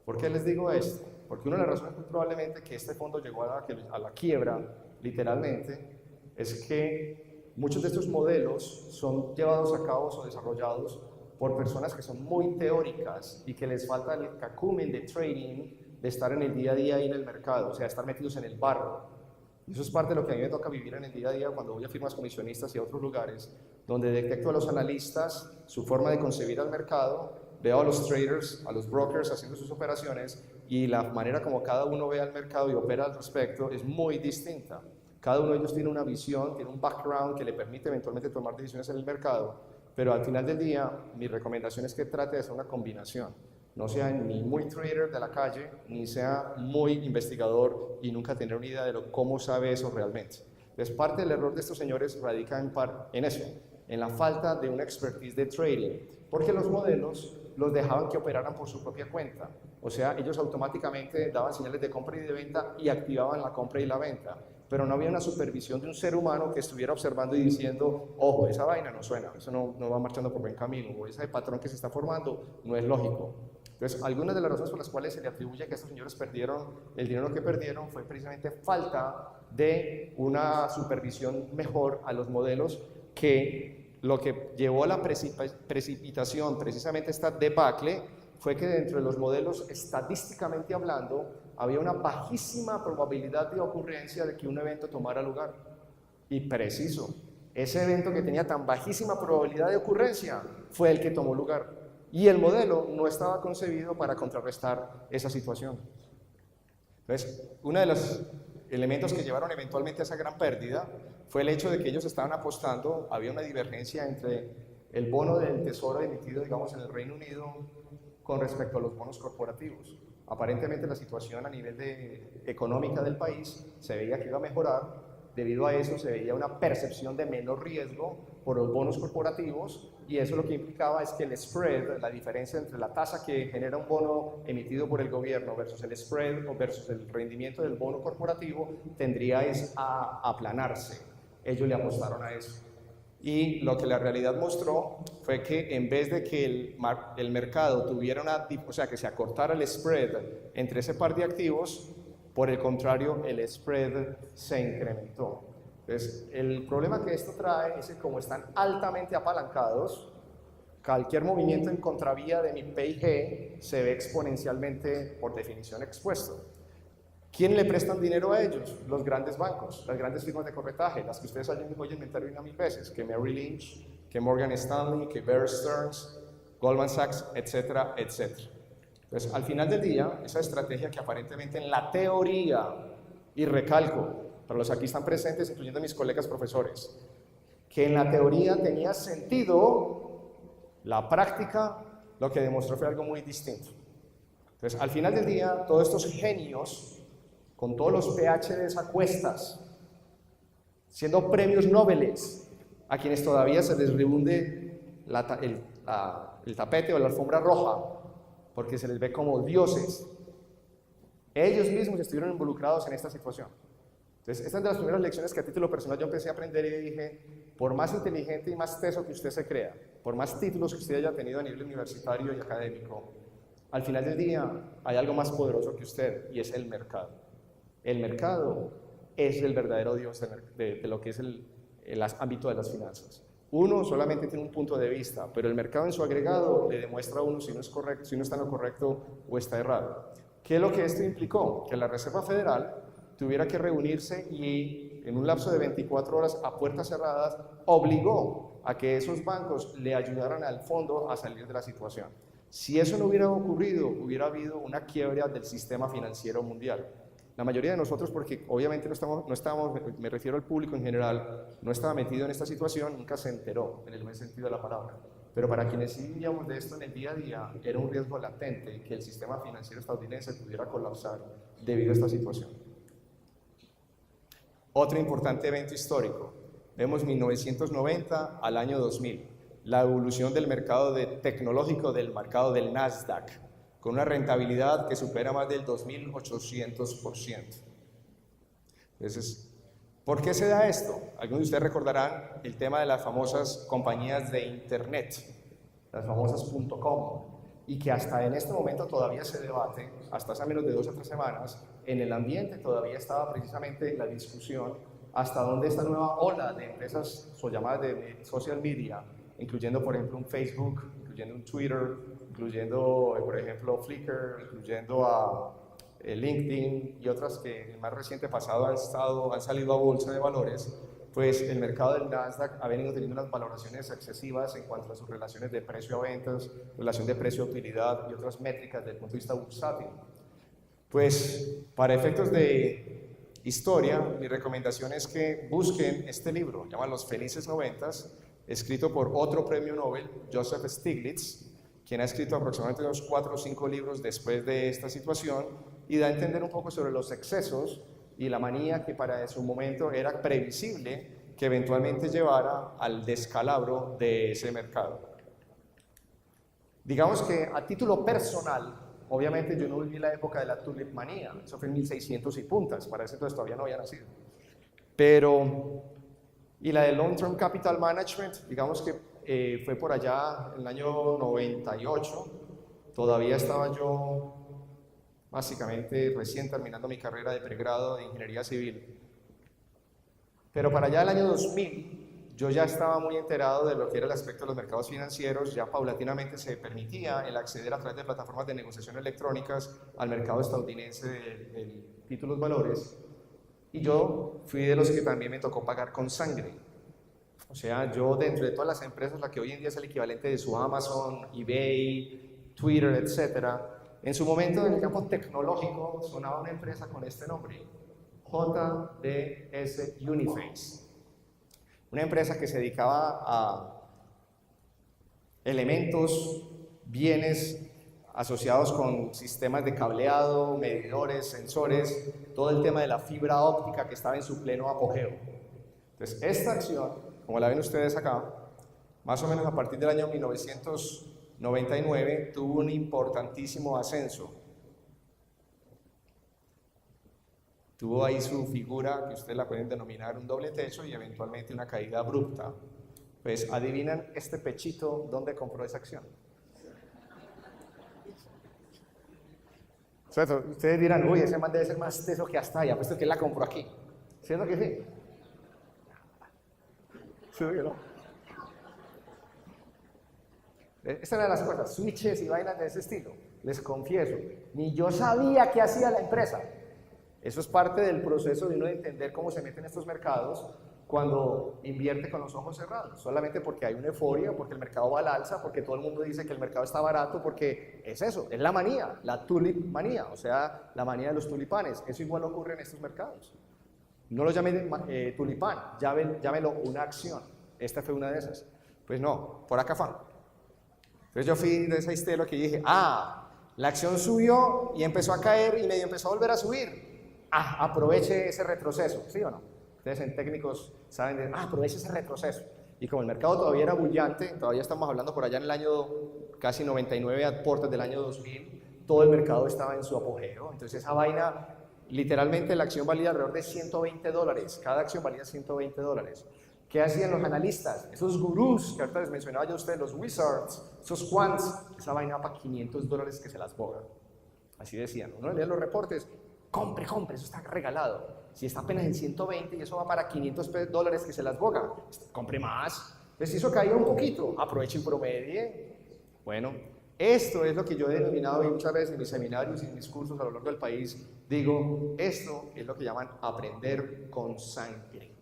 ¿Por qué les digo esto? Porque una de las razones muy probablemente que este fondo llegó a la quiebra, literalmente, es que muchos de estos modelos son llevados a cabo o desarrollados por personas que son muy teóricas y que les falta el cacumen de trading, de estar en el día a día ahí en el mercado, o sea, estar metidos en el barro. Y eso es parte de lo que a mí me toca vivir en el día a día cuando voy a firmas comisionistas y a otros lugares, donde detecto a los analistas, su forma de concebir al mercado, veo a los traders, a los brokers haciendo sus operaciones, y la manera como cada uno ve al mercado y opera al respecto es muy distinta. Cada uno de ellos tiene una visión, tiene un background que le permite eventualmente tomar decisiones en el mercado, pero al final del día mi recomendación es que trate de hacer una combinación. No sea ni muy trader de la calle, ni sea muy investigador y nunca tener una idea de cómo sabe eso realmente. Entonces, parte del error de estos señores radica en eso, en la falta de una expertise de trading, porque los modelos los dejaban que operaran por su propia cuenta. O sea, ellos automáticamente daban señales de compra y de venta y activaban la compra y la venta, pero no había una supervisión de un ser humano que estuviera observando y diciendo, ojo, esa vaina no suena, eso no va marchando por buen camino, o ese patrón que se está formando no es lógico. Entonces, algunas de las razones por las cuales se le atribuye que estos señores perdieron el dinero que perdieron fue precisamente falta de una supervisión mejor a los modelos que lo que llevó a la precipitación, precisamente esta debacle, fue que dentro de los modelos, estadísticamente hablando, había una bajísima probabilidad de ocurrencia de que un evento tomara lugar. Y preciso, ese evento que tenía tan bajísima probabilidad de ocurrencia fue el que tomó lugar. Y el modelo no estaba concebido para contrarrestar esa situación. Entonces, uno de los elementos que llevaron eventualmente a esa gran pérdida fue el hecho de que ellos estaban apostando, había una divergencia entre el bono del tesoro emitido, digamos, en el Reino Unido con respecto a los bonos corporativos. Aparentemente la situación a nivel económica del país se veía que iba a mejorar, debido a eso se veía una percepción de menor riesgo por los bonos corporativos, y eso lo que implicaba es que el spread, la diferencia entre la tasa que genera un bono emitido por el gobierno versus el spread o versus el rendimiento del bono corporativo, tendría a aplanarse. Ellos le apostaron a eso. Y lo que la realidad mostró fue que en vez de que el mercado tuviera o sea, que se acortara el spread entre ese par de activos, por el contrario, el spread se incrementó. Entonces, el problema que esto trae es que como están altamente apalancados, cualquier movimiento en contravía de mi P/G se ve exponencialmente, por definición, expuesto. ¿Quién le prestan dinero a ellos? Los grandes bancos, las grandes firmas de corretaje, las que ustedes hoy inventaron una mil veces, que Merrill Lynch, que Morgan Stanley, que Bear Stearns, Goldman Sachs, etcétera, etcétera. Entonces, al final del día, esa estrategia que aparentemente en la teoría, y recalco, para los aquí están presentes, incluyendo mis colegas profesores, que en la teoría tenía sentido, la práctica lo que demostró fue algo muy distinto. Entonces, al final del día, todos estos genios, con todos los PhDs a cuestas, siendo premios Nobel, a quienes todavía se les rehunde el tapete o la alfombra roja, porque se les ve como dioses, ellos mismos estuvieron involucrados en esta situación. Entonces, esta es de las primeras lecciones que a título personal yo empecé a aprender, y dije, por más inteligente y más teso que usted se crea, por más títulos que usted haya tenido a nivel universitario y académico, al final del día hay algo más poderoso que usted, y es el mercado. El mercado es el verdadero Dios de lo que es el ámbito de las finanzas. Uno solamente tiene un punto de vista, pero el mercado en su agregado le demuestra a uno si no es correcto, si no está en lo correcto o está errado. ¿Qué es lo que esto implicó? Que la Reserva Federal tuviera que reunirse y en un lapso de 24 horas a puertas cerradas obligó a que esos bancos le ayudaran al fondo a salir de la situación. Si eso no hubiera ocurrido, hubiera habido una quiebra del sistema financiero mundial. La mayoría de nosotros, porque obviamente no estábamos, me refiero al público en general, no estaba metido en esta situación, nunca se enteró en el buen sentido de la palabra. Pero para quienes sí vivíamos de esto en el día a día, era un riesgo latente que el sistema financiero estadounidense pudiera colapsar debido a esta situación. Otro importante evento histórico, vemos 1990 al año 2000, la evolución del mercado tecnológico del mercado del Nasdaq, con una rentabilidad que supera más del 2.800%. Entonces, ¿por qué se da esto? Algunos de ustedes recordarán el tema de las famosas compañías de Internet, las famosas .com, y que hasta en este momento todavía se debate, hasta hace menos de 2 o 3 semanas, en el ambiente todavía estaba precisamente la discusión hasta dónde esta nueva ola de empresas llamadas de social media, incluyendo por ejemplo un Facebook, incluyendo un Twitter, incluyendo por ejemplo Flickr, incluyendo a LinkedIn y otras que en el más reciente pasado han salido a bolsa de valores, pues el mercado del Nasdaq ha venido teniendo unas valoraciones excesivas en cuanto a sus relaciones de precio a ventas, relación de precio a utilidad y otras métricas desde el punto de vista bursátil. Pues para efectos de historia, mi recomendación es que busquen este libro, llama Los Felices Noventas, escrito por otro premio Nobel, Joseph Stiglitz, quien ha escrito aproximadamente unos 4 o 5 libros después de esta situación, y da a entender un poco sobre los excesos y la manía que para su momento era previsible que eventualmente llevara al descalabro de ese mercado. Digamos que a título personal, obviamente yo no viví la época de la tulipmanía, eso fue en 1600 y puntas, para ese entonces todavía no había nacido. Y la de Long Term Capital Management, digamos que fue por allá en el año 98, todavía estaba yo básicamente recién terminando mi carrera de pregrado de Ingeniería Civil. Pero para allá el año 2000, yo ya estaba muy enterado de lo que era el aspecto de los mercados financieros, ya paulatinamente se permitía el acceder a través de plataformas de negociación electrónicas al mercado estadounidense de títulos valores, y yo fui de los que también me tocó pagar con sangre. O sea, yo dentro de todas las empresas, la que hoy en día es el equivalente de su Amazon, eBay, Twitter, etcétera, en su momento en el campo tecnológico sonaba una empresa con este nombre, JBS Uniphase. Una empresa que se dedicaba a elementos, bienes asociados con sistemas de cableado, medidores, sensores, todo el tema de la fibra óptica que estaba en su pleno apogeo. Entonces, esta acción, como la ven ustedes acá, más o menos a partir del año 1999 tuvo un importantísimo ascenso. Tuvo ahí su figura, que ustedes la pueden denominar un doble techo, y eventualmente una caída abrupta. Pues adivinan este pechito dónde compró esa acción. Ustedes dirán, uy, ese man debe ser más teso que hasta allá, puesto que él la compró aquí. ¿Cierto que sí? ¿Sí o no? Esta era de las cosas, switches y vainas de ese estilo. Les confieso, ni yo sabía qué hacía la empresa. Eso es parte del proceso de uno de entender cómo se meten estos mercados cuando invierte con los ojos cerrados, solamente porque hay una euforia, porque el mercado va al alza, porque todo el mundo dice que el mercado está barato, porque es eso, es la manía, la tulip manía, o sea, la manía de los tulipanes. Eso igual ocurre en estos mercados. No lo llamen tulipán, llámelo una acción. Esta fue una de esas. Pues no, por acá fue. Entonces yo fui de esa histero que dije, la acción subió y empezó a caer y medio empezó a volver a subir. Aproveche ese retroceso, ¿sí o no? Ustedes en técnicos saben de, aproveche ese retroceso. Y como el mercado todavía era bullante, todavía estamos hablando por allá en el año casi 99, a puertas del año 2000, todo el mercado estaba en su apogeo. Entonces esa vaina, literalmente la acción valía alrededor de $120, cada acción valía $120. ¿Qué hacían los analistas? Esos gurús que ahorita les mencionaba yo a ustedes, los wizards, esos quants, esa vaina va para $500 que se las boga. Así decían, uno leía los reportes, compre, eso está regalado. Si está apenas en 120 y eso va para $500 que se las boga, compre más. Entonces, si eso caía un poquito, aproveche y promedie. Bueno, esto es lo que yo he denominado y muchas veces en mis seminarios y en mis cursos a lo largo del país, digo, esto es lo que llaman aprender con sangre.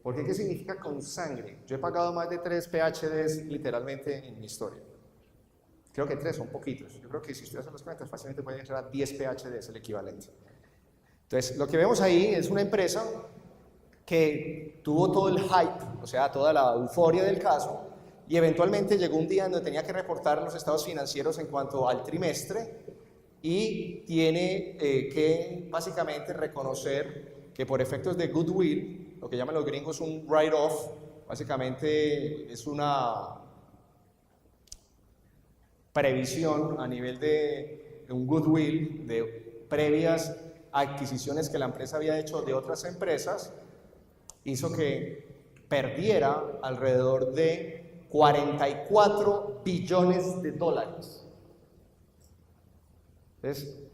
¿Por qué? ¿Qué significa con sangre? Yo he pagado más de 3 PhDs literalmente en mi historia. Creo que 3 son poquitos. Yo creo que si ustedes hacen las cuentas, fácilmente pueden llegar a 10 PhDs el equivalente. Entonces, lo que vemos ahí es una empresa que tuvo todo el hype, o sea, toda la euforia del caso, y eventualmente llegó un día donde tenía que reportar los estados financieros en cuanto al trimestre, y tiene que básicamente reconocer que por efectos de goodwill, lo que llaman los gringos un write-off, básicamente es una previsión a nivel de un goodwill, de previas adquisiciones que la empresa había hecho de otras empresas, hizo que perdiera alrededor de $44 billones. Entonces,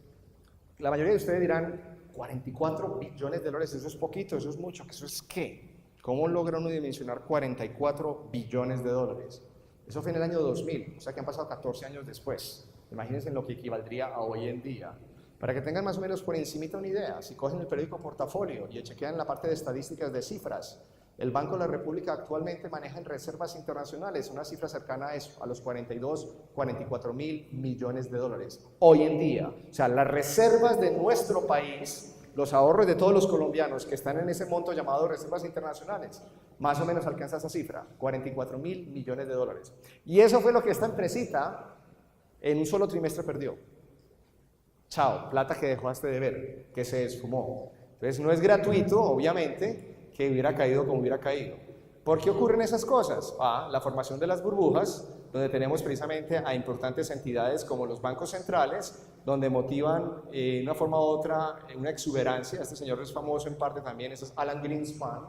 la mayoría de ustedes dirán, $44 billones, eso es poquito, eso es mucho, ¿eso es qué? ¿Cómo logra uno dimensionar $44 billones? Eso fue en el año 2000, o sea que han pasado 14 años después. Imagínense en lo que equivaldría a hoy en día. Para que tengan más o menos por encimita una idea, si cogen el periódico Portafolio y chequean la parte de estadísticas de cifras, el Banco de la República actualmente maneja en reservas internacionales una cifra cercana a eso, a los 44 mil millones de dólares. Hoy en día, o sea, las reservas de nuestro país, los ahorros de todos los colombianos que están en ese monto llamado reservas internacionales, más o menos alcanza esa cifra, 44 mil millones de dólares. Y eso fue lo que esta empresita en un solo trimestre perdió. Chao, plata que dejaste de ver, que se esfumó. Entonces no es gratuito, obviamente, que hubiera caído como hubiera caído. ¿Por qué ocurren esas cosas? La formación de las burbujas, donde tenemos precisamente a importantes entidades como los bancos centrales, donde motivan de una forma u otra una exuberancia. Este señor es famoso en parte también, este es Alan Greenspan,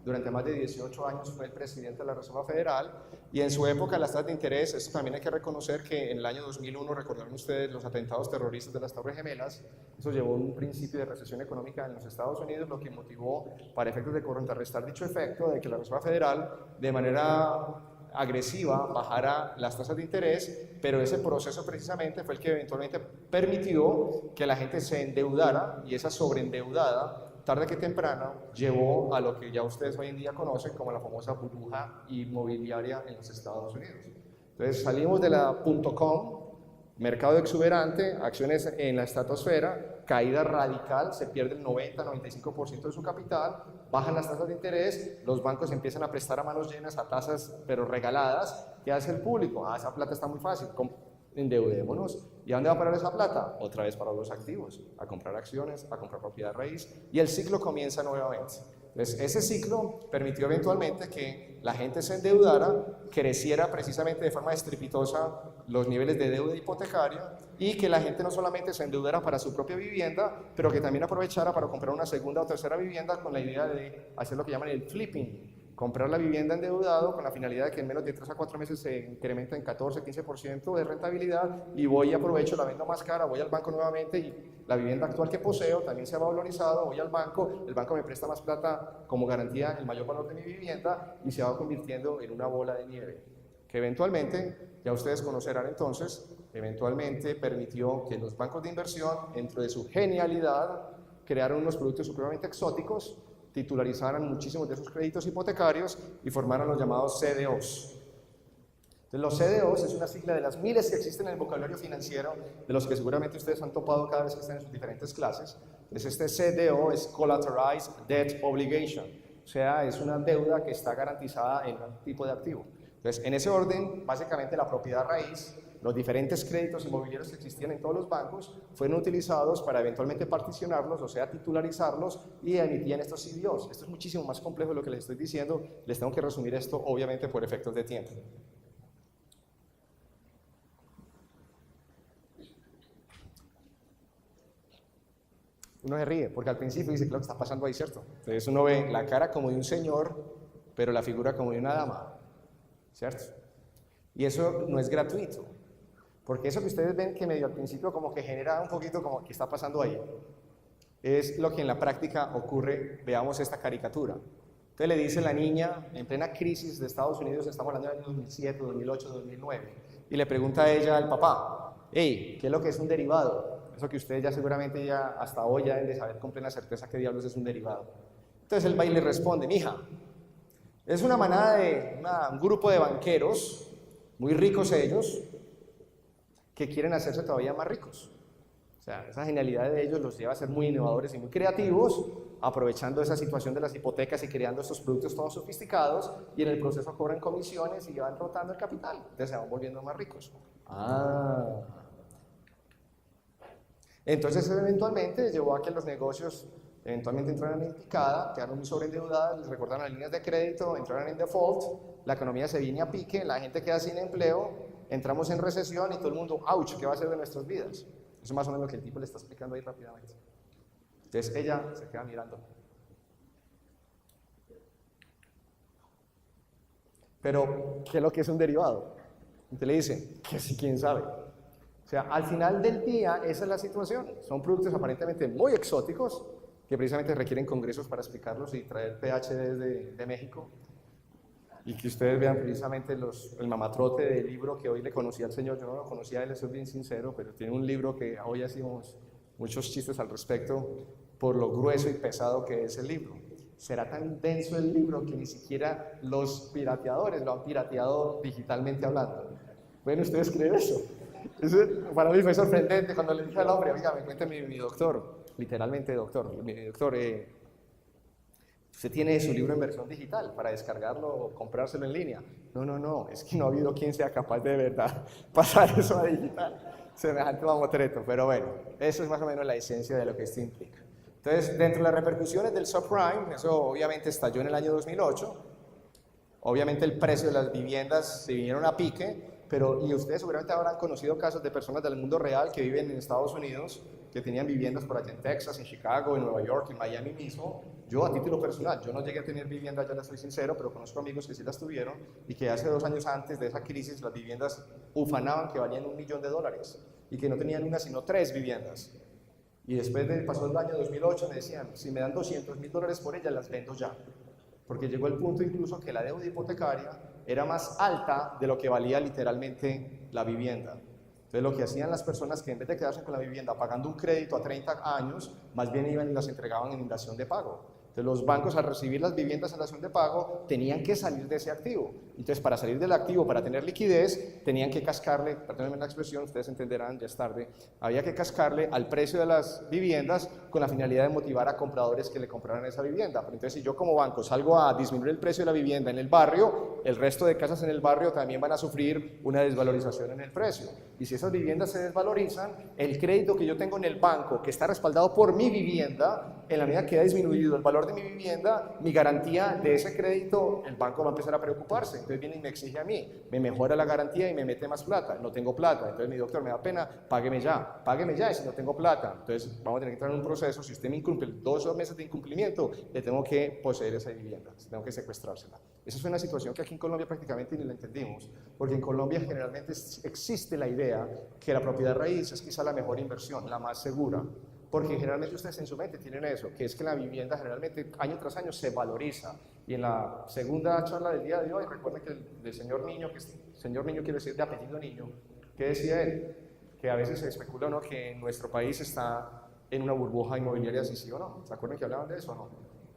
durante más de 18 años fue el presidente de la Reserva Federal, y en su época las tasas de interés, esto también hay que reconocer que en el año 2001, recordarán ustedes los atentados terroristas de las Torres Gemelas, eso llevó a un principio de recesión económica en los Estados Unidos, lo que motivó, para efectos de contrarrestar dicho efecto, de que la Reserva Federal de manera agresiva bajara las tasas de interés, pero ese proceso precisamente fue el que eventualmente permitió que la gente se endeudara, y esa sobreendeudada, tarde que temprano, llevó a lo que ya ustedes hoy en día conocen como la famosa burbuja inmobiliaria en los Estados Unidos. Entonces salimos de la .com, mercado exuberante, acciones en la estratosfera, caída radical, se pierde el 90-95% de su capital, bajan las tasas de interés, los bancos empiezan a prestar a manos llenas a tasas pero regaladas. ¿Qué hace el público? Ah, esa plata está muy fácil, endeudémonos. ¿Y a dónde va a parar esa plata? Otra vez para los activos, a comprar acciones, a comprar propiedad raíz, y el ciclo comienza nuevamente. Entonces, ese ciclo permitió eventualmente que la gente se endeudara, creciera precisamente de forma estrepitosa los niveles de deuda hipotecaria, y que la gente no solamente se endeudara para su propia vivienda, pero que también aprovechara para comprar una segunda o tercera vivienda con la idea de hacer lo que llaman el flipping, comprar la vivienda endeudado con la finalidad de que en menos de 3 a 4 meses se incrementa en 14-15% de rentabilidad, y voy y aprovecho, la vendo más cara, voy al banco nuevamente y la vivienda actual que poseo también se ha valorizado, voy al banco, el banco me presta más plata como garantía el mayor valor de mi vivienda, y se va convirtiendo en una bola de nieve que eventualmente, ya ustedes conocerán entonces, eventualmente permitió que los bancos de inversión, dentro de su genialidad, crearon unos productos supremamente exóticos, titularizaran muchísimos de sus créditos hipotecarios y formaron los llamados CDOs. Entonces, los CDOs es una sigla de las miles que existen en el vocabulario financiero, de los que seguramente ustedes han topado cada vez que están en sus diferentes clases. Entonces, este CDO es Collateralized Debt Obligation, o sea, es una deuda que está garantizada en un tipo de activo. Entonces, en ese orden, básicamente la propiedad raíz, los diferentes créditos inmobiliarios que existían en todos los bancos, fueron utilizados para eventualmente particionarlos, o sea, titularizarlos, y emitían estos CDOs. Esto es muchísimo más complejo de lo que les estoy diciendo, les tengo que resumir esto, obviamente, por efectos de tiempo. Uno se ríe, porque al principio dice, claro, ¿qué está pasando ahí, cierto? Entonces uno ve la cara como de un señor, pero la figura como de una dama, ¿cierto? Y eso no es gratuito, porque eso que ustedes ven que medio al principio como que genera un poquito como, ¿qué está pasando ahí? Es lo que en la práctica ocurre. Veamos esta caricatura. Entonces le dice la niña, en plena crisis de Estados Unidos, estamos hablando del año 2007, 2008, 2009, y le pregunta a ella al papá, hey, ¿qué es lo que es un derivado? Eso que ustedes ya seguramente ya hasta hoy ya deben de saber con plena certeza qué diablos es un derivado. Entonces él va y le responde, mija, es una manada de un grupo de banqueros, muy ricos ellos, que quieren hacerse todavía más ricos. O sea, esa genialidad de ellos los lleva a ser muy innovadores y muy creativos, aprovechando esa situación de las hipotecas y creando estos productos todos sofisticados, y en el proceso cobran comisiones y van rotando el capital, entonces se van volviendo más ricos. Entonces eso eventualmente llevó a que los negocios eventualmente entraran en picada, quedaron muy sobreendeudadas, les recortaron las líneas de crédito, entraron en default, la economía se viene a pique, la gente queda sin empleo, entramos en recesión y todo el mundo, ¡ouch!, ¿qué va a hacer de nuestras vidas? Eso es más o menos lo que el tipo le está explicando ahí rápidamente. Entonces ella se queda mirando. Pero, ¿qué es lo que es un derivado? Entonces le dice, que sí, quién sabe. O sea, al final del día, esa es la situación. Son productos aparentemente muy exóticos, que precisamente requieren congresos para explicarlos y traer PhDs de México. Y que ustedes vean precisamente el mamatrote del libro que hoy le conocí al señor. Yo no lo conocía a él, soy bien sincero, pero tiene un libro que hoy hacemos muchos chistes al respecto por lo grueso y pesado que es el libro. Será tan denso el libro que ni siquiera los pirateadores lo han pirateado digitalmente hablando. ¿Pueden ustedes creer eso? Eso para mí fue sorprendente cuando le dije al hombre, oiga, me cuenta mi doctor, literalmente doctor, mi doctor, usted tiene su libro en versión digital para descargarlo o comprárselo en línea. No, es que no ha habido quien sea capaz de verdad pasar eso a digital. Semejante mamotreto, pero bueno, eso es más o menos la esencia de lo que esto implica. Entonces, dentro de las repercusiones del subprime, eso obviamente estalló en el año 2008, obviamente el precio de las viviendas se vinieron a pique, y ustedes seguramente habrán conocido casos de personas del mundo real que viven en Estados Unidos, que tenían viviendas por allá en Texas, en Chicago, en Nueva York, en Miami mismo, Yo a título personal, yo no llegué a tener vivienda, ya les soy sincero, pero conozco amigos que sí las tuvieron y que hace 2 años antes de esa crisis las viviendas ufanaban que valían $1 millón y que no tenían una sino 3 viviendas. Y después pasó el año 2008 me decían, si me dan $200.000 por ellas las vendo ya. Porque llegó el punto incluso que la deuda hipotecaria era más alta de lo que valía literalmente la vivienda. Entonces lo que hacían las personas que en vez de quedarse con la vivienda pagando un crédito a 30 años, más bien iban y las entregaban en dación de pago. Entonces los bancos al recibir las viviendas en dación de pago tenían que salir de ese activo. Entonces para salir del activo, para tener liquidez, tenían que cascarle, perdónenme la expresión, ustedes entenderán, ya es tarde, había que cascarle al precio de las viviendas con la finalidad de motivar a compradores que le compraran esa vivienda. Pero entonces si yo como banco salgo a disminuir el precio de la vivienda en el barrio, el resto de casas en el barrio también van a sufrir una desvalorización en el precio. Y si esas viviendas se desvalorizan, el crédito que yo tengo en el banco, que está respaldado por mi vivienda, en la medida que ha disminuido el valor de mi vivienda, mi garantía de ese crédito, el banco va a empezar a preocuparse. Entonces viene y me exige a mí, me mejora la garantía y me mete más plata. No tengo plata, entonces mi doctor me da pena, págueme ya, y si no tengo plata, entonces vamos a tener que entrar en un proceso. Si usted me incumple 2 meses de incumplimiento, le tengo que poseer esa vivienda, tengo que secuestrársela. Esa es una situación que aquí en Colombia prácticamente ni la entendimos, porque en Colombia generalmente existe la idea que la propiedad raíz es quizá la mejor inversión, la más segura, porque generalmente ustedes en su mente tienen eso, que es que la vivienda generalmente año tras año se valoriza. Y en la segunda charla del día de hoy, recuerden que el señor Niño, que señor Niño quiere decir de apellido Niño, ¿qué decía él? Que a veces se especula, ¿no?, que nuestro país está en una burbuja inmobiliaria, sí o no. ¿Se acuerdan que hablaban de eso o no?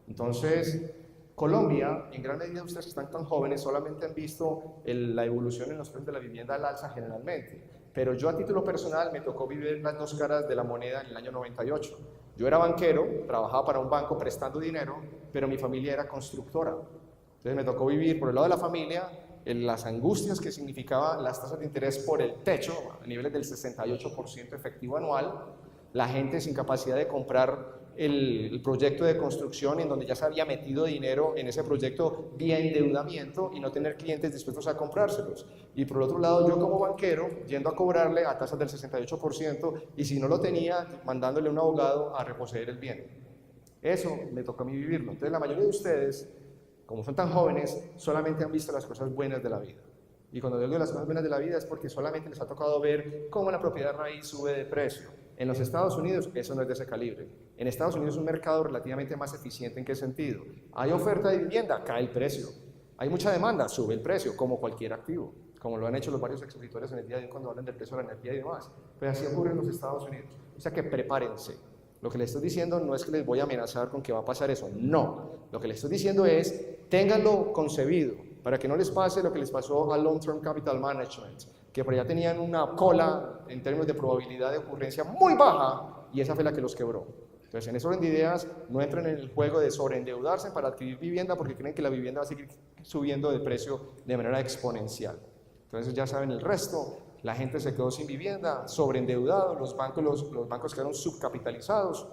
Entonces, Colombia, en gran medida ustedes que están tan jóvenes, solamente han visto la evolución en los precios de la vivienda al alza generalmente. Pero yo a título personal me tocó vivir las dos caras de la moneda en el año 98. Yo era banquero, trabajaba para un banco prestando dinero, pero mi familia era constructora. Entonces me tocó vivir por el lado de la familia en las angustias que significaban las tasas de interés por el techo, a niveles del 68% efectivo anual, la gente sin capacidad de comprar el proyecto de construcción en donde ya se había metido dinero en ese proyecto vía endeudamiento y no tener clientes dispuestos a comprárselos. Y por otro lado, yo como banquero, yendo a cobrarle a tasas del 68% y si no lo tenía, mandándole a un abogado a reposeer el bien. Eso me tocó a mí vivirlo. Entonces la mayoría de ustedes, como son tan jóvenes, solamente han visto las cosas buenas de la vida. Y cuando digo las cosas buenas de la vida es porque solamente les ha tocado ver cómo la propiedad raíz sube de precio. En los Estados Unidos eso no es de ese calibre. En Estados Unidos es un mercado relativamente más eficiente. ¿En qué sentido? Hay oferta de vivienda, cae el precio. Hay mucha demanda, sube el precio, como cualquier activo, como lo han hecho los varios expositores en el día de hoy cuando hablan del precio de la energía y demás. Pero así ocurre en los Estados Unidos. O sea que prepárense. Lo que les estoy diciendo no es que les voy a amenazar con que va a pasar eso, no. Lo que les estoy diciendo es, ténganlo concebido, para que no les pase lo que les pasó a Long Term Capital Management, que por allá tenían una cola en términos de probabilidad de ocurrencia muy baja y esa fue la que los quebró. Entonces, en ese orden de ideas, no entren en el juego de sobreendeudarse para adquirir vivienda porque creen que la vivienda va a seguir subiendo de precio de manera exponencial. Entonces, ya saben el resto, la gente se quedó sin vivienda, sobreendeudado, los bancos quedaron subcapitalizados.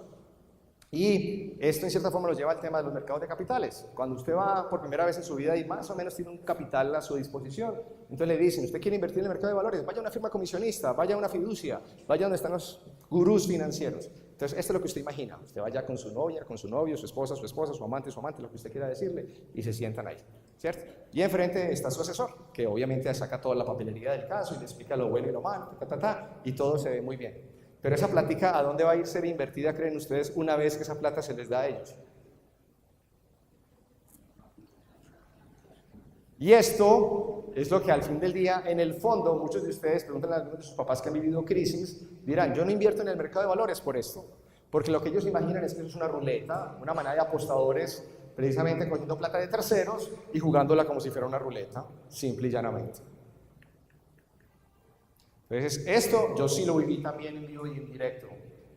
Y esto en cierta forma nos lleva al tema de los mercados de capitales. Cuando usted va por primera vez en su vida y más o menos tiene un capital a su disposición, entonces le dicen, usted quiere invertir en el mercado de valores, vaya a una firma comisionista, vaya a una fiducia, vaya donde están los gurús financieros. Entonces esto es lo que usted imagina, usted vaya con su novia, con su novio, su esposa, su amante, lo que usted quiera decirle, y se sientan ahí, ¿cierto? Y enfrente está su asesor, que obviamente saca toda la papelería del caso y le explica lo bueno y lo malo, y todo se ve muy bien. Pero esa plática, ¿a dónde va a ir a ser invertida, creen ustedes, una vez que esa plata se les da a ellos? Y esto es lo que al fin del día, en el fondo, muchos de ustedes, preguntan a algunos de sus papás que han vivido crisis, dirán, yo no invierto en el mercado de valores por esto, porque lo que ellos imaginan es que eso es una ruleta, una manada de apostadores, precisamente cogiendo plata de terceros y jugándola como si fuera una ruleta, simple y llanamente. Entonces, esto yo sí lo viví también en vivo y en directo.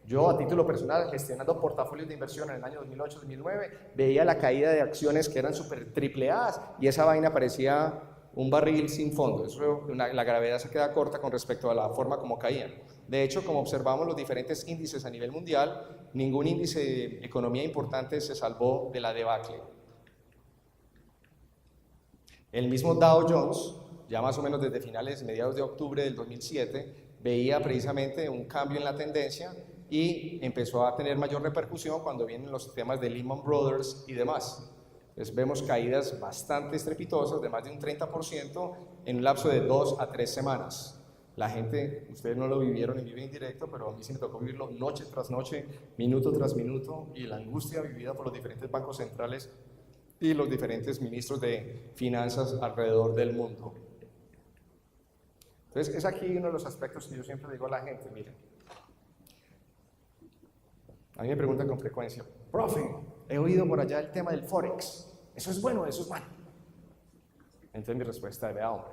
Yo, a título personal, gestionando portafolios de inversión en el año 2008-2009, veía la caída de acciones que eran súper triple A y esa vaina parecía un barril sin fondo. Eso, la gravedad se queda corta con respecto a la forma como caían. De hecho, como observamos los diferentes índices a nivel mundial, ningún índice de economía importante se salvó de la debacle. El mismo Dow Jones, ya más o menos desde mediados de octubre del 2007, veía precisamente un cambio en la tendencia y empezó a tener mayor repercusión cuando vienen los temas de Lehman Brothers y demás. Entonces vemos caídas bastante estrepitosas de más de un 30% en un lapso de 2 a 3 semanas. La gente, ustedes no lo vivieron en vivo en directo, pero a mí sí me tocó vivirlo noche tras noche, minuto tras minuto, y la angustia vivida por los diferentes bancos centrales y los diferentes ministros de finanzas alrededor del mundo. Entonces, es aquí uno de los aspectos que yo siempre digo a la gente, miren, a mí me preguntan con frecuencia, profe, he oído por allá el tema del Forex, ¿eso es bueno o eso es malo? Entonces mi respuesta es, vea hombre,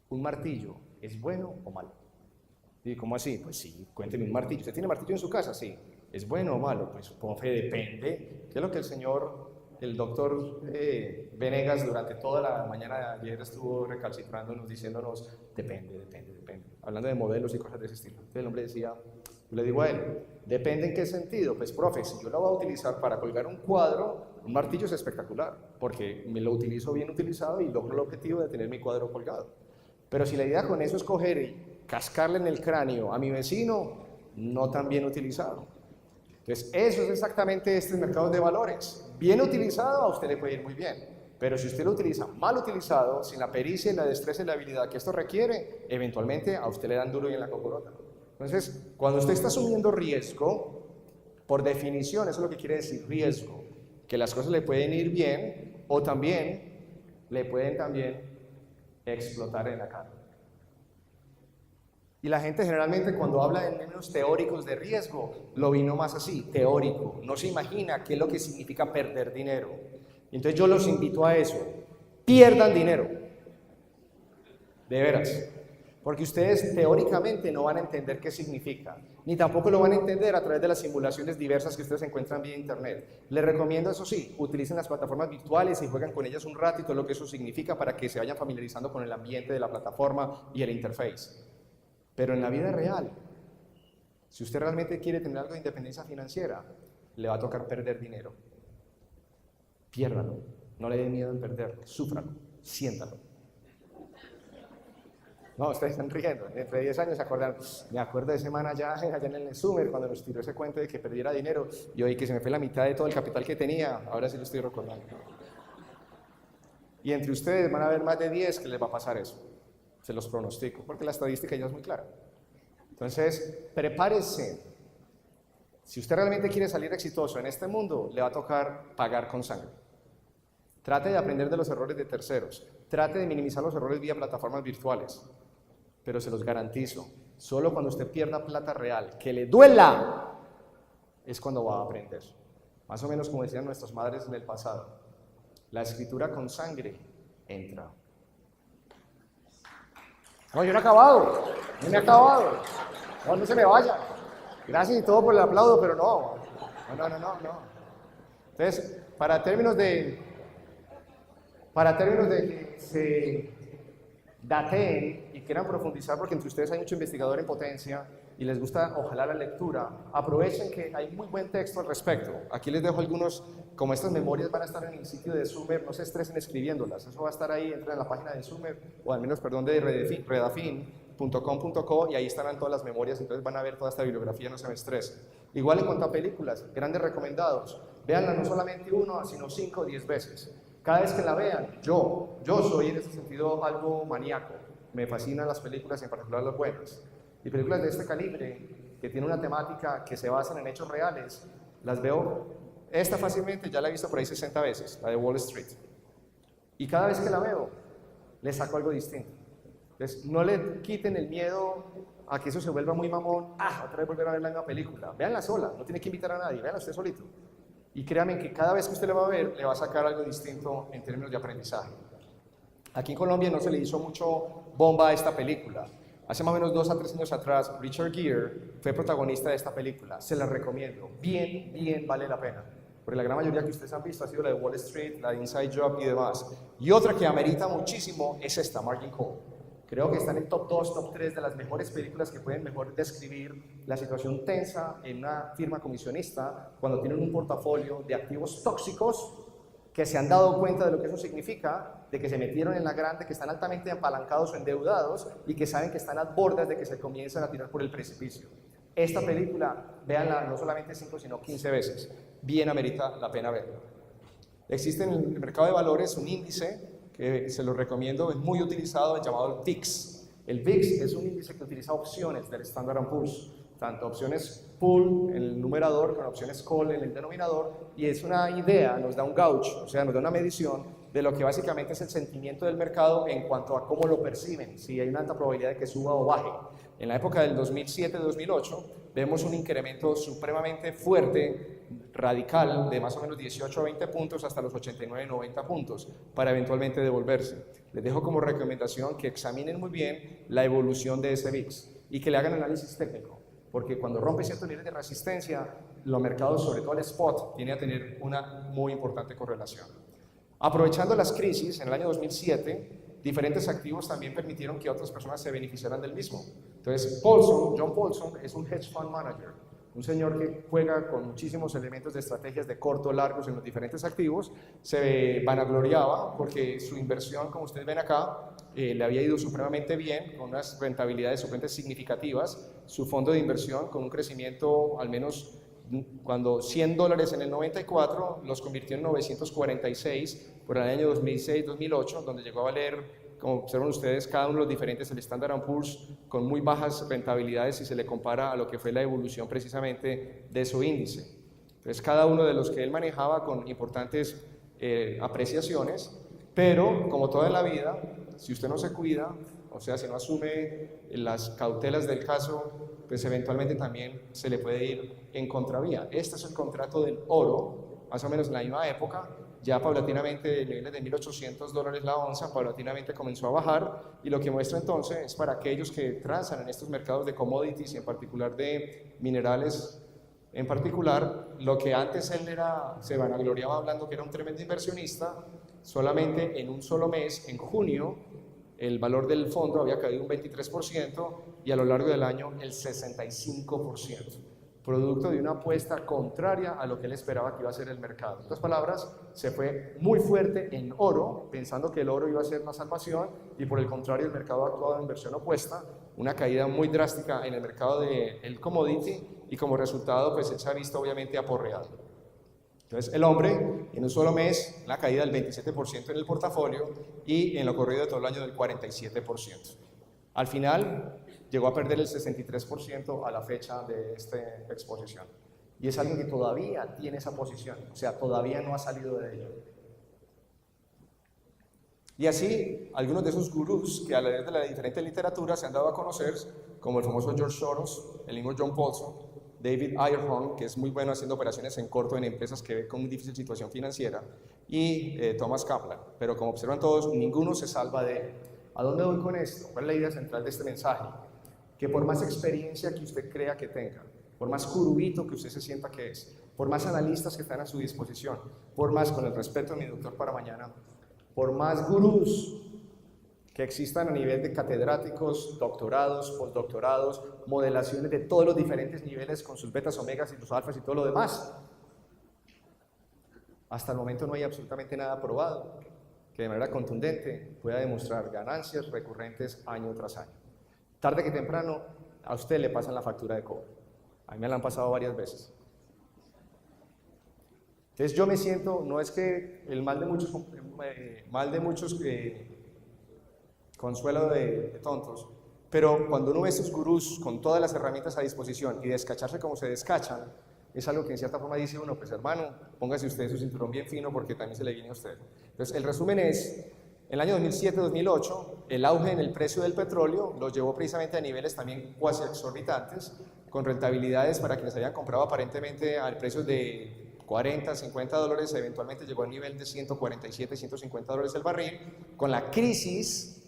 un martillo, ¿es bueno o malo? ¿Y cómo así? Pues sí, cuénteme un martillo. ¿Usted tiene martillo en su casa? Sí. ¿Es bueno o malo? Pues, profe, depende. ¿Qué es lo que el doctor Venegas durante toda la mañana de ayer estuvo recalcitrándonos, diciéndonos, depende. Hablando de modelos y cosas de ese estilo. Entonces el hombre decía, yo le digo a él, ¿depende en qué sentido? Pues, profe, si yo lo voy a utilizar para colgar un cuadro, un martillo es espectacular, porque me lo utilizo bien utilizado y logro el objetivo de tener mi cuadro colgado. Pero si la idea con eso es coger y cascarle en el cráneo a mi vecino, no tan bien utilizado. Entonces, eso es exactamente este mercado de valores. Bien utilizado, a usted le puede ir muy bien. Pero si usted lo utiliza mal utilizado, sin la pericia, la destreza y la habilidad que esto requiere, eventualmente a usted le dan duro y en la cocorota. Entonces, cuando usted está asumiendo riesgo, por definición, eso es lo que quiere decir riesgo, que las cosas le pueden ir bien o también le pueden explotar en la cara. Y la gente generalmente cuando habla en términos teóricos de riesgo, lo vino más así, teórico. No se imagina qué es lo que significa perder dinero. Entonces yo los invito a eso. Pierdan dinero. De veras. Porque ustedes teóricamente no van a entender qué significa. Ni tampoco lo van a entender a través de las simulaciones diversas que ustedes encuentran vía internet. Les recomiendo, eso sí, utilicen las plataformas virtuales y jueguen con ellas un ratito lo que eso significa para que se vayan familiarizando con el ambiente de la plataforma y el interface. Pero en la vida real, si usted realmente quiere tener algo de independencia financiera, le va a tocar perder dinero. Piérdalo, no le dé miedo en perderlo, súfralo, siéntalo. No, ustedes están riendo, dentro de 10 años se acuerdan, me acuerdo de esa semana allá en el Summer, cuando nos tiró ese cuento de que perdiera dinero, y hoy que se me fue la mitad de todo el capital que tenía, ahora sí lo estoy recordando. Y entre ustedes van a haber más de 10 que les va a pasar eso. Se los pronostico, porque la estadística ya es muy clara. Entonces, prepárese. Si usted realmente quiere salir exitoso en este mundo, le va a tocar pagar con sangre. Trate de aprender de los errores de terceros. Trate de minimizar los errores vía plataformas virtuales. Pero se los garantizo, solo cuando usted pierda plata real, que le duela, es cuando va a aprender. Más o menos como decían nuestras madres en el pasado. La escritura con sangre entra. No, yo no he acabado, no me he acabado. No se me vaya. Gracias y todo por el aplauso, pero no. Entonces, para términos de que se dateen y quieran profundizar, porque entre ustedes hay mucho investigador en potencia y les gusta ojalá la lectura, aprovechen que hay muy buen texto al respecto. Aquí les dejo algunos, como estas memorias van a estar en el sitio de Summer, no se estresen escribiéndolas, eso va a estar ahí, entren en la página de Summer, o al menos, perdón, de redafin.com.co y ahí estarán todas las memorias, entonces van a ver toda esta bibliografía, no se me estresen. Igual en cuanto a películas, grandes recomendados, véanla no solamente 1, sino 5 o 10 veces. Cada vez que la vean, yo soy en ese sentido algo maníaco, me fascinan las películas, en particular las buenas. Y películas de este calibre, que tienen una temática que se basan en hechos reales, las veo, esta fácilmente ya la he visto por ahí 60 veces, la de Wall Street. Y cada vez que la veo, le saco algo distinto. Entonces, no le quiten el miedo a que eso se vuelva muy mamón, otra vez volver a ver la misma película. Véanla sola, no tiene que invitar a nadie, véanla usted solito. Y créanme que cada vez que usted le va a ver, le va a sacar algo distinto en términos de aprendizaje. Aquí en Colombia no se le hizo mucho bomba a esta película. Hace más o menos 2 a 3 años atrás, Richard Gere fue protagonista de esta película. Se la recomiendo. Bien vale la pena. Porque la gran mayoría que ustedes han visto ha sido la de Wall Street, la de Inside Job y demás. Y otra que amerita muchísimo es esta, Margin Call. Creo que está en el top 2, top 3 de las mejores películas que pueden mejor describir la situación tensa en una firma comisionista cuando tienen un portafolio de activos tóxicos que se han dado cuenta de lo que eso significa, de que se metieron en la grande, que están altamente apalancados o endeudados y que saben que están a bordas de que se comiencen a tirar por el precipicio. Esta película, véanla no solamente 5, sino 15 veces. Bien amerita la pena verla. Existe en el mercado de valores un índice que se lo recomiendo, es muy utilizado, llamado el VIX. El VIX es un índice que utiliza opciones del Standard & Poor's, tanto opciones pool en el numerador como opciones call en el denominador, y es una idea, nos da un gauge, o sea, nos da una medición de lo que básicamente es el sentimiento del mercado en cuanto a cómo lo perciben, si hay una alta probabilidad de que suba o baje. En la época del 2007-2008 vemos un incremento supremamente fuerte, radical, de más o menos 18 a 20 puntos hasta los 89-90 puntos, para eventualmente devolverse. Les dejo como recomendación que examinen muy bien la evolución de ese VIX y que le hagan análisis técnico, porque cuando rompe ciertos niveles de resistencia, los mercados, sobre todo el spot, tiene a tener una muy importante correlación. Aprovechando las crisis, en el año 2007, diferentes activos también permitieron que otras personas se beneficiaran del mismo. Entonces, John Paulson es un hedge fund manager, un señor que juega con muchísimos elementos de estrategias de corto, largos en los diferentes activos. Se vanagloriaba porque su inversión, como ustedes ven acá, le había ido supremamente bien, con unas rentabilidades supremamente significativas. Su fondo de inversión con un crecimiento al menos, cuando $100 en el 94 los convirtió en 946 por el año 2006-2008, donde llegó a valer, como observan ustedes, cada uno de los diferentes, el Standard & Poor's, con muy bajas rentabilidades si se le compara a lo que fue la evolución precisamente de su índice. Entonces, cada uno de los que él manejaba con importantes apreciaciones, pero como toda en la vida, si usted no se cuida, o sea, si no asume las cautelas del caso, pues eventualmente también se le puede ir en contravía. Este es el contrato del oro, más o menos en la misma época, ya paulatinamente de niveles de $1.800 la onza, paulatinamente comenzó a bajar, y lo que muestra entonces es para aquellos que transan en estos mercados de commodities y en particular de minerales en particular, lo que antes él se vanagloriaba hablando que era un tremendo inversionista, solamente en un solo mes, en junio, el valor del fondo había caído un 23% y a lo largo del año el 65%, producto de una apuesta contraria a lo que él esperaba que iba a ser el mercado. En otras palabras, se fue muy fuerte en oro, pensando que el oro iba a ser una salvación, y por el contrario el mercado ha actuado en versión opuesta, una caída muy drástica en el mercado del commodity, y como resultado pues él se ha visto obviamente aporreado. Entonces el hombre en un solo mes, la caída del 27% en el portafolio y en lo corrido de todo el año del 47%. Al final llegó a perder el 63% a la fecha de esta exposición. Y es alguien que todavía tiene esa posición, o sea, todavía no ha salido de ello. Y así, algunos de esos gurús que a la vez de la diferente literatura se han dado a conocer, como el famoso George Soros, el mismo John Paulson, David Ayerholm, que es muy bueno haciendo operaciones en corto en empresas que ven con una difícil situación financiera, y Thomas Kaplan. Pero como observan todos, ninguno se salva de él. ¿A dónde voy con esto? ¿Cuál es la idea central de este mensaje? Que por más experiencia que usted crea que tenga, por más curubito que usted se sienta que es, por más analistas que están a su disposición, por más, con el respeto de mi doctor para mañana, por más gurús que existan a nivel de catedráticos, doctorados, postdoctorados, modelaciones de todos los diferentes niveles con sus betas, omegas y sus alfas y todo lo demás, hasta el momento no hay absolutamente nada probado que de manera contundente pueda demostrar ganancias recurrentes año tras año. Tarde que temprano a usted le pasan la factura de cobre. A mí me la han pasado varias veces. Entonces yo me siento, no es que el mal de muchos consuelo de tontos, pero cuando uno ve a estos gurús con todas las herramientas a disposición y descacharse como se descachan, es algo que en cierta forma dice uno, pues hermano, póngase usted su cinturón bien fino porque también se le viene a usted. Entonces el resumen es, en el año 2007-2008, el auge en el precio del petróleo los llevó precisamente a niveles también cuasi exorbitantes, con rentabilidades para quienes habían comprado aparentemente al precio de $40, $50, eventualmente llegó al nivel de $147, $150 el barril. Con la crisis,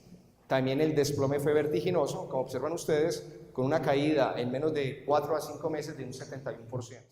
también el desplome fue vertiginoso, como observan ustedes, con una caída en menos de 4 a 5 meses de un 71%.